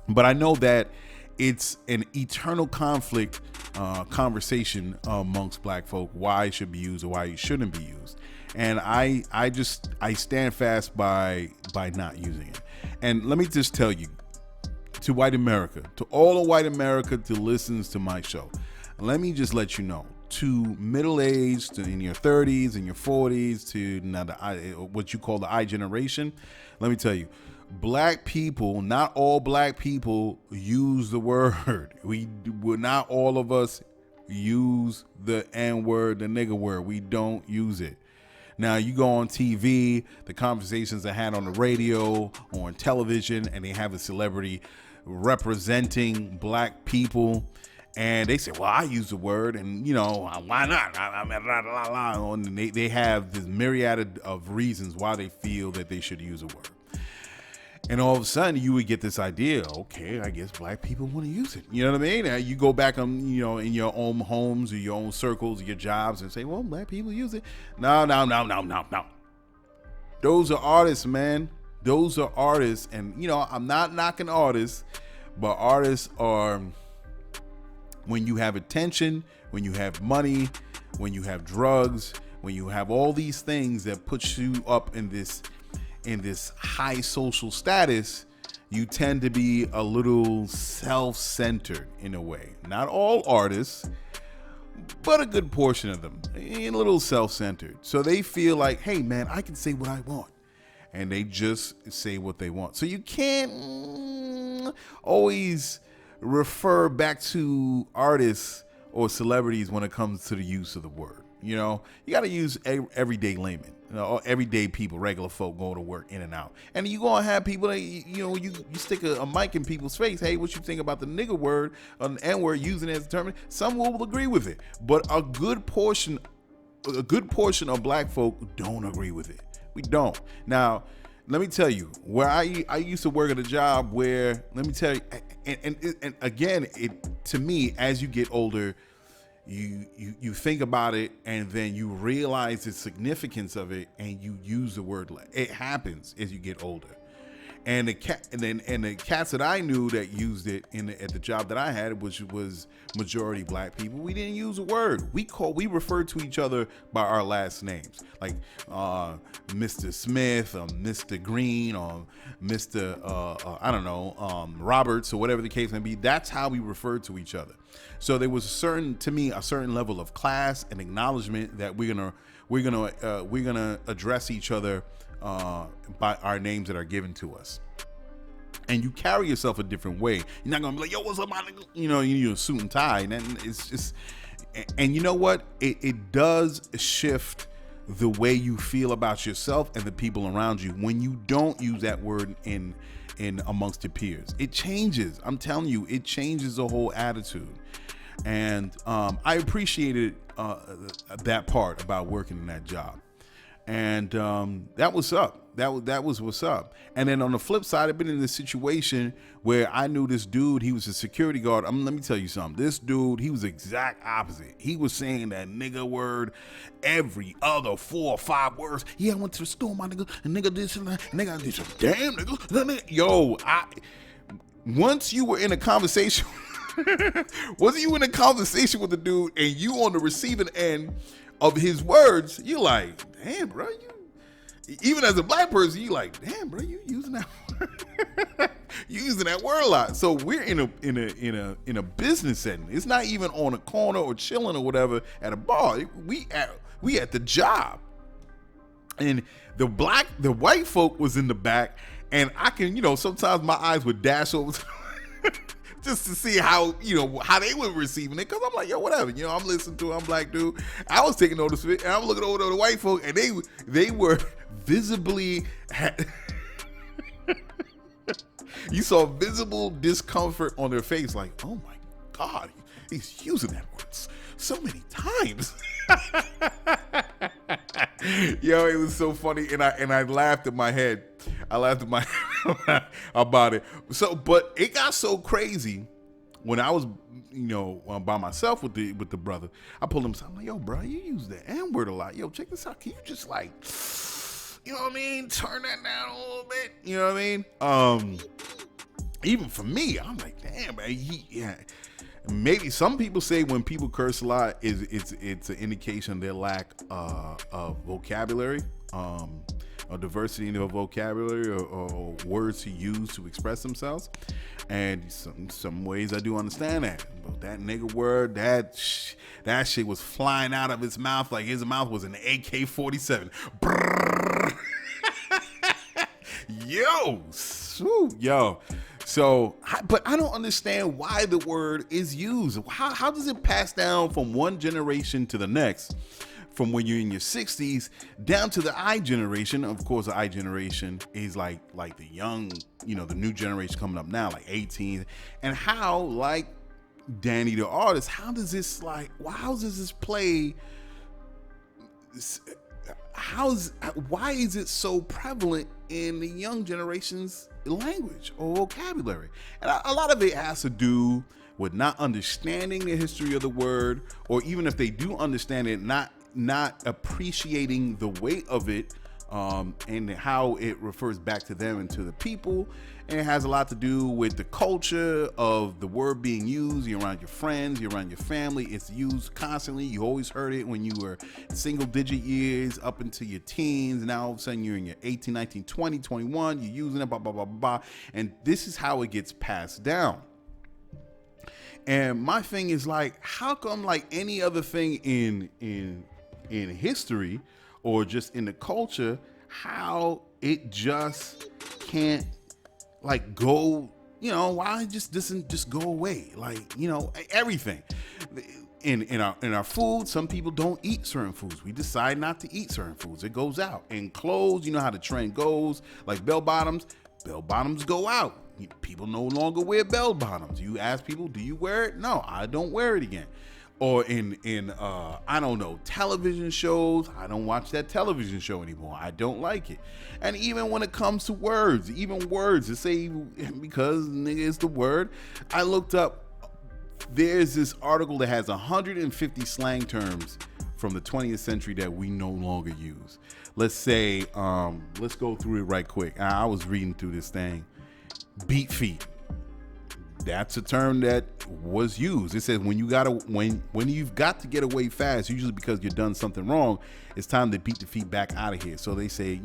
[SPEAKER 6] But I know that it's an eternal conflict conversation amongst black folk, why it should be used or why it shouldn't be used. And I stand fast by not using it. And let me just tell you, to white America, to all of white America that listens to my show, let me just let you know, to middle-aged, to in your 30s and your 40s, to now what you call the I generation, let me tell you, black people, not all black people use the word. We not all of us use the N-word, the nigger word. We don't use it. Now you go on TV, the conversations I had on the radio, on television, and they have a celebrity representing black people, and they say, well, I use the word, and why not? And they have this myriad of reasons why they feel that they should use a word. And all of a sudden, you would get this idea, okay, I guess black people want to use it. You know what I mean? Now, you go back on, in your own homes or your own circles or your jobs and say, well, black people use it. No. Those are artists, man. Those are artists. And, I'm not knocking artists, but artists are, when you have attention, when you have money, when you have drugs, when you have all these things that put you up in this high social status, you tend to be a little self-centered in a way. Not all artists, but a good portion of them, a little self-centered. So they feel like, hey man, I can say what I want. And they just say what they want. So you can't always refer back to artists or celebrities when it comes to the use of the word. You got to use everyday laymen, everyday people, regular folk going to work in and out. And you going to have people that, you stick a mic in people's face. Hey, what you think about the nigger word, an N-word, using it as a term? Some will agree with it, but a good portion of black folk don't agree with it. We don't. Now, let me tell you, where I used to work at a job where, let me tell you, and again, to me, as you get older, you think about it, and then you realize the significance of it, and you use the word. It happens as you get older. And the cats that I knew that used it at the job that I had, which was majority black people, we didn't use a word. We referred to each other by our last names, like Mr. Smith, or Mr. Green, or Mr. Roberts, or whatever the case may be. That's how we referred to each other. So there was a certain level of class and acknowledgement that we're gonna address each other by our names that are given to us. And you carry yourself a different way. You're not gonna be like, yo, what's up, my nigga? You a suit and tie, and then it's just, and you know what? It does shift the way you feel about yourself and the people around you when you don't use that word in in amongst your peers. It changes. I'm telling you, it changes the whole attitude. And I appreciated that part about working in that job. And that was up. That was what's up. And then on the flip side, I've been in this situation where I knew this dude, he was a security guard. Let me tell you something. This dude, he was the exact opposite. He was saying that nigga word every other 4 or 5 words. Yeah, I went to the store, my nigga, and nigga this and that, nigga this, damn nigga. Yo, once you were in a conversation, with the dude and you on the receiving end of his words, you like, damn, bro, even as a black person, you like, damn, bro, you using that you using that word a lot. So we're in a business setting. It's not even on a corner or chilling or whatever at a bar. We at the job. And the white folk was in the back, and I can, sometimes my eyes would dash over just to see how they were receiving it, because I'm like, yo, whatever, I'm listening to it, I'm black dude. I was taking notice of it, and I'm looking over to the white folk, and they were visibly you saw visible discomfort on their face, like, oh my God, he's using that word so many times. Yo, it was so funny, and I laughed in my head. About it. So, but it got so crazy when I was, by myself with the brother. I pulled him aside. I'm like, yo, bro, you use the N-word a lot. Yo, check this out. Can you just turn that down a little bit? You know what I mean? Even for me, I'm like, damn, man. Maybe some people say when people curse a lot, it's an indication of their lack of vocabulary. A diversity in their vocabulary or words to use to express themselves. And some ways I do understand that. But that nigga word, that shit was flying out of his mouth like his mouth was an AK-47. Yo. So, but I don't understand why the word is used. How does it pass down from one generation to the next? From when you're in your 60s down to the I generation. Of course, the I generation is like the young, the new generation coming up now, like 18. And how, like Danny the artist, how does this play? Why is it so prevalent in the young generation's language or vocabulary? And a lot of it has to do with not understanding the history of the word, or even if they do understand it, not appreciating the weight of it, and how it refers back to them and to the people. And it has a lot to do with the culture of the word being used. You're around your friends, you're around your family. It's used constantly. You always heard it when you were single digit years up into your teens. Now all of a sudden you're in your 18, 19, 20, 21. You're using it, blah, blah, blah, blah. And this is how it gets passed down. And my thing is like, how come like any other thing in history or just in the culture, how it just can't like go, why it just doesn't just go away? Like, everything in our food, some people don't eat certain foods. We decide not to eat certain foods. It goes out. In clothes, you know how the trend goes, like bell bottoms go out. People no longer wear bell bottoms. You ask people, do you wear it? No, I don't wear it again. Or in I don't know, television shows, I don't watch that television show anymore. I don't like it. And even when it comes to words, to say, because nigga is the word, I looked up, there's this article that has 150 slang terms from the 20th century that we no longer use. Let's say, let's go through it right quick. I was reading through this thing. Beat feet. That's a term that was used. It says when you've got to get away fast, usually because you've done something wrong, it's time to beat the feet back out of here. So they say,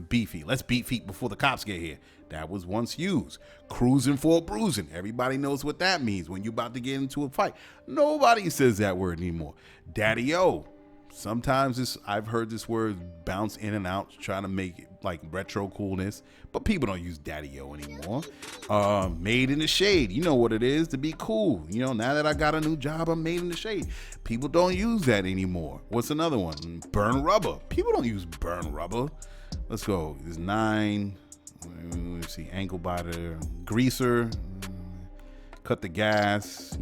[SPEAKER 6] beat feet. Let's beat feet before the cops get here. That was once used. Cruising for a bruising. Everybody knows what that means when you're about to get into a fight. Nobody says that word anymore. Daddy-o. Sometimes I've heard this word bounce in and out, trying to make it like retro coolness, but people don't use daddy-o anymore. Made in the shade. You know what it is to be cool. Now that I got a new job, I'm made in the shade. People don't use that anymore. What's another one? Burn rubber. People don't use burn rubber. Let's go. There's 9. Let's see, ankle biter, greaser, cut the gas,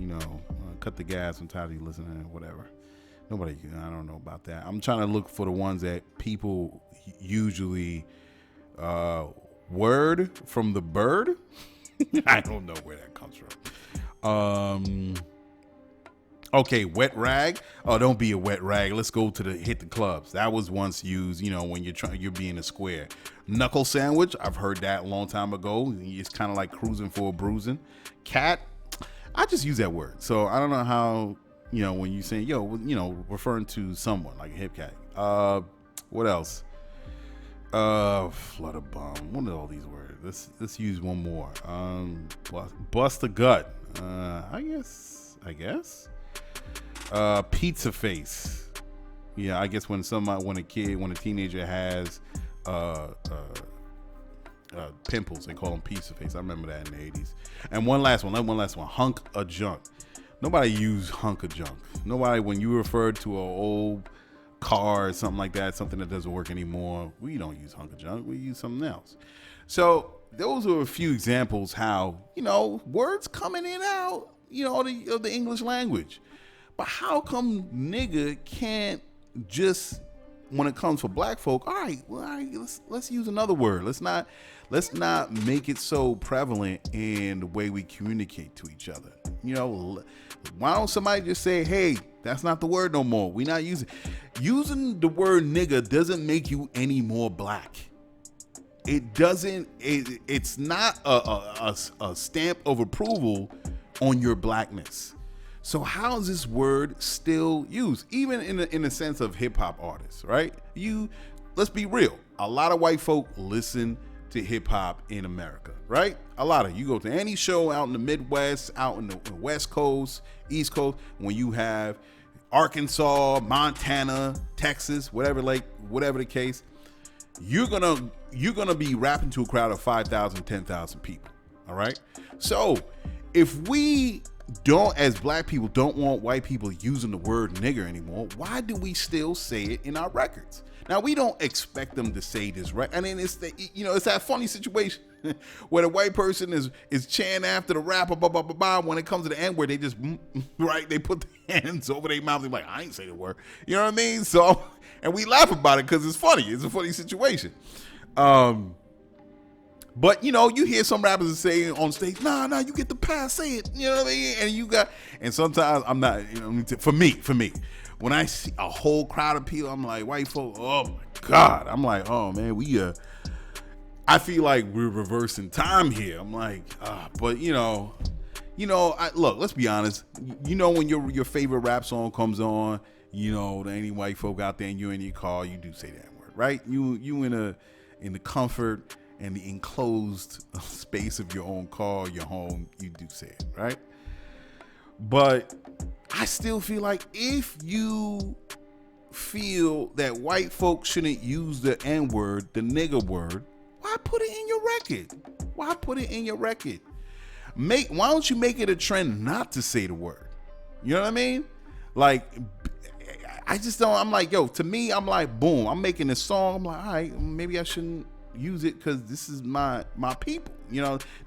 [SPEAKER 6] cut the gas. I'm tired of you listening, whatever. Nobody, I don't know about that. I'm trying to look for the ones that people usually, word from the bird. I don't know where that comes from. Okay, wet rag. Oh, don't be a wet rag. Let's go to hit the clubs. That was once used, when you're being a square. Knuckle sandwich. I've heard that a long time ago. It's kind of like cruising for a bruising. Cat. I just use that word. So I don't know how, when you say, referring to someone like a hip cat. What else? Flutter bum. What are all these words? Let's use one more. Bust a gut. I guess. Pizza face. Yeah, I guess when a teenager has pimples, they call them pizza face. I remember that in the 80s. And one last one. Hunk of junk. Nobody use hunk of junk. Nobody, when you refer to an old car or something like that, something that doesn't work anymore, we don't use hunk of junk. We use something else. So those are a few examples how, words coming in and out, of the English language. But how come nigga can't just, when it comes for black folk, all right, let's use another word. Let's not make it so prevalent in the way we communicate to each other. Why don't somebody just say, hey, that's not the word no more. We're not using the word nigga doesn't make you any more black. It doesn't. It's not a stamp of approval on your blackness. So how is this word still used, even in the sense of hip hop artists, right? Let's be real. A lot of white folk listen to hip hop in America, right? A lot of you go to any show out in the Midwest, out in the West Coast, East Coast, when you have Arkansas, Montana, Texas, whatever the case, you're gonna be rapping to a crowd of 5,000, 10,000 people. All right. So if we don't, as black people, don't want white people using the word nigger anymore, why do we still say it in our records? Now, we don't expect them to say this, right? And then it's that funny situation where the white person is chanting after the rapper, blah, blah, blah, blah. When it comes to the N-word, they just, right, they put their hands over their mouth. They're like, I ain't say the word. You know what I mean? So, and we laugh about it because it's funny. It's a funny situation. But, you hear some rappers say on stage, nah, you get the pass, say it. You know what I mean? And sometimes I'm not, for me, when I see a whole crowd of people, I'm like, white folk, oh my God. I'm like, oh man, I feel like we're reversing time here. I'm like, but look, let's be honest. When your favorite rap song comes on, any white folk out there and you're in your car, you do say that word, right? You in the comfort and the enclosed space of your own car, your home, you do say it, right? But I still feel like if you feel that white folks shouldn't use the N-word, the nigger word, why put it in your record? Why put it in your record? Why don't you make it a trend not to say the word? You know what I mean? Like, I just don't, I'm like, to me, I'm like, boom, I'm making this song. I'm like, all right, maybe I shouldn't use it because this is my people.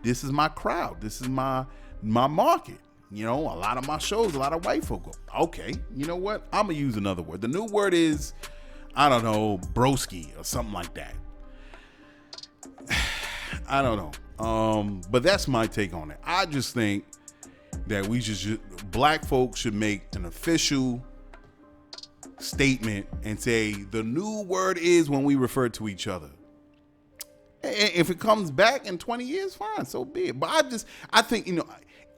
[SPEAKER 6] This is my crowd. This is my market. A lot of my shows, a lot of white folk go, okay, you know what? I'm going to use another word. The new word is, I don't know, broski or something like that. I don't know. But that's my take on it. I just think that black folks should make an official statement and say the new word is when we refer to each other. And if it comes back in 20 years, fine, so be it. But I think,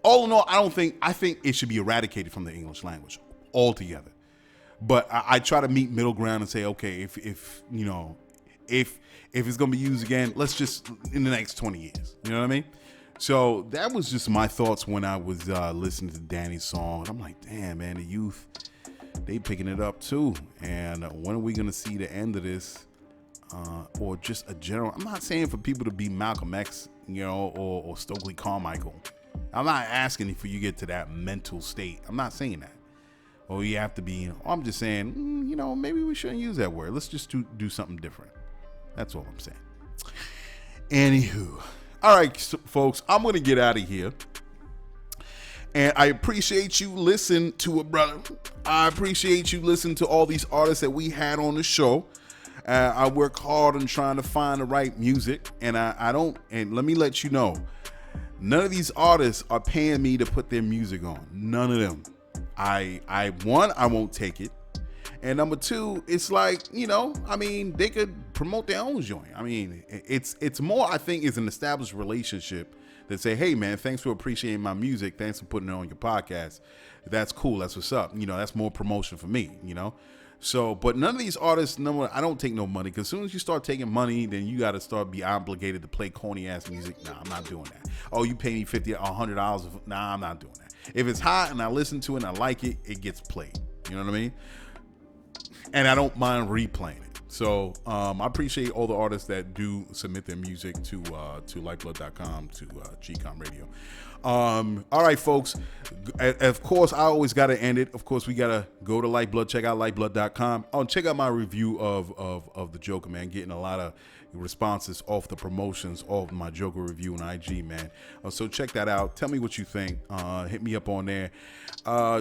[SPEAKER 6] all in all, I think it should be eradicated from the English language altogether. But I try to meet middle ground and say, okay, if it's gonna be used again, let's just in the next 20 years. You know what I mean? So that was just my thoughts when I was listening to Danny's song. And I'm like, damn, man, the youth, they picking it up too. And when are we gonna see the end of this? Or just a general, I'm not saying for people to be Malcolm X, or Stokely Carmichael. I'm not asking for you to get to that mental state. I'm not saying that. Or you have to be, I'm just saying, maybe we shouldn't use that word. Let's just do something different. That's all I'm saying. Anywho. All right, folks, I'm going to get out of here. And I appreciate you listening to it, brother. I appreciate you listening to all these artists that we had on the show. I work hard on trying to find the right music. And I don't, and let me let you know, none of these artists are paying me to put their music on. None of them. I won't take it. And number two, it's like, you know, I mean, they could promote their own joint. I mean, it's more, I think, is an established relationship that say, hey, man, thanks for appreciating my music. Thanks for putting it on your podcast. That's cool. That's what's up. You know, that's more promotion for me, you know. So, but none of these artists, I don't take no money, because as soon as you start taking money, then you got to start be obligated to play corny ass music. Nah, I'm not doing that. Oh, you pay me $50 or $100. Nah, I'm not doing that. If it's hot and I listen to it and I like it, it gets played. You know what I mean? And I don't mind replaying it. So I appreciate all the artists that do submit their music to Lyfeblood.com, to GCOM Radio. All right, folks. Of course, I always got to end it. Of course, we got to go to Lyfeblood. Check out Lyfeblood.com. Oh, check out my review of the Joker, man. Getting a lot of responses off the promotions of my Joker review on IG, man. So check that out. Tell me what you think. Hit me up on there.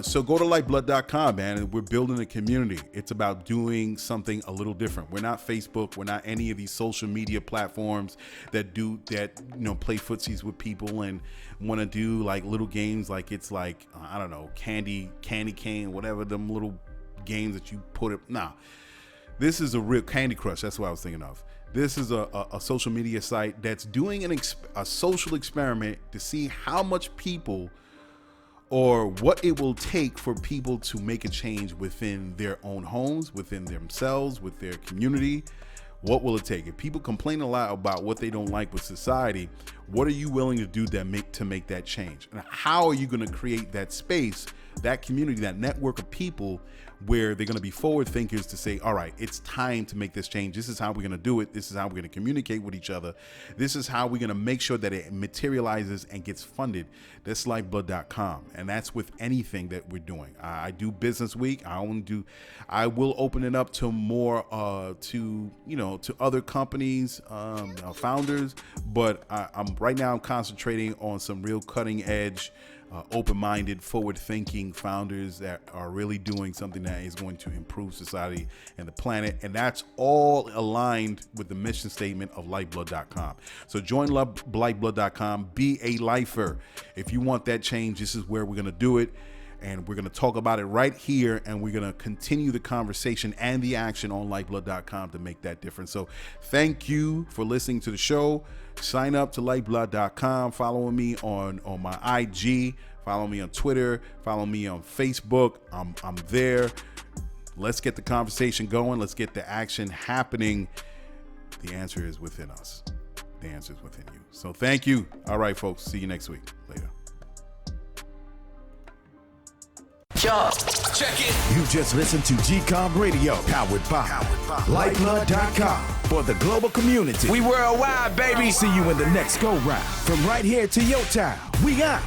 [SPEAKER 6] So go to Lyfeblood.com, man. We're building a community. It's about doing something a little different. We're not Facebook. We're not any of these social media platforms that play footsies with people and want to do like little games like it's like, I don't know, candy cane, whatever, them little games that you put it. Nah, this is a real Candy Crush. That's what I was thinking of. This is a social media site that's doing a social experiment to see how much people or what it will take for people to make a change within their own homes, within themselves, with their community. What will it take? If people complain a lot about what they don't like with society, what are you willing to do to make that change? And how are you going to create that space, that community, that network of people where they're going to be forward thinkers to say, all right, it's time to make this change. This is how we're going to do it. This is how we're going to communicate with each other. This is how we're going to make sure that it materializes and gets funded. That's Lyfeblood.com. And that's with anything that we're doing. I do Business Week. I will open it up to more, to other companies, founders. But right now I'm concentrating on some real cutting edge, open-minded, forward-thinking founders that are really doing something that is going to improve society and the planet. And that's all aligned with the mission statement of Lyfeblood.com. So join Lyfeblood.com. Be a lifer. If you want that change, this is where we're going to do it. And we're going to talk about it right here. And we're going to continue the conversation and the action on Lyfeblood.com to make that difference. So thank you for listening to the show. Sign up to Lyfeblood.com. Follow me on my IG. Follow me on Twitter. Follow me on Facebook. I'm there. Let's get the conversation going. Let's get the action happening. The answer is within us. The answer is within you. So thank you. All right, folks. See you next week. Later.
[SPEAKER 1] Check it.
[SPEAKER 3] You just listened to GCOM Radio, powered by Lyfeblood.com for the global community.
[SPEAKER 1] We worldwide, baby.
[SPEAKER 3] See you in the next go round. From right here to your town, we out.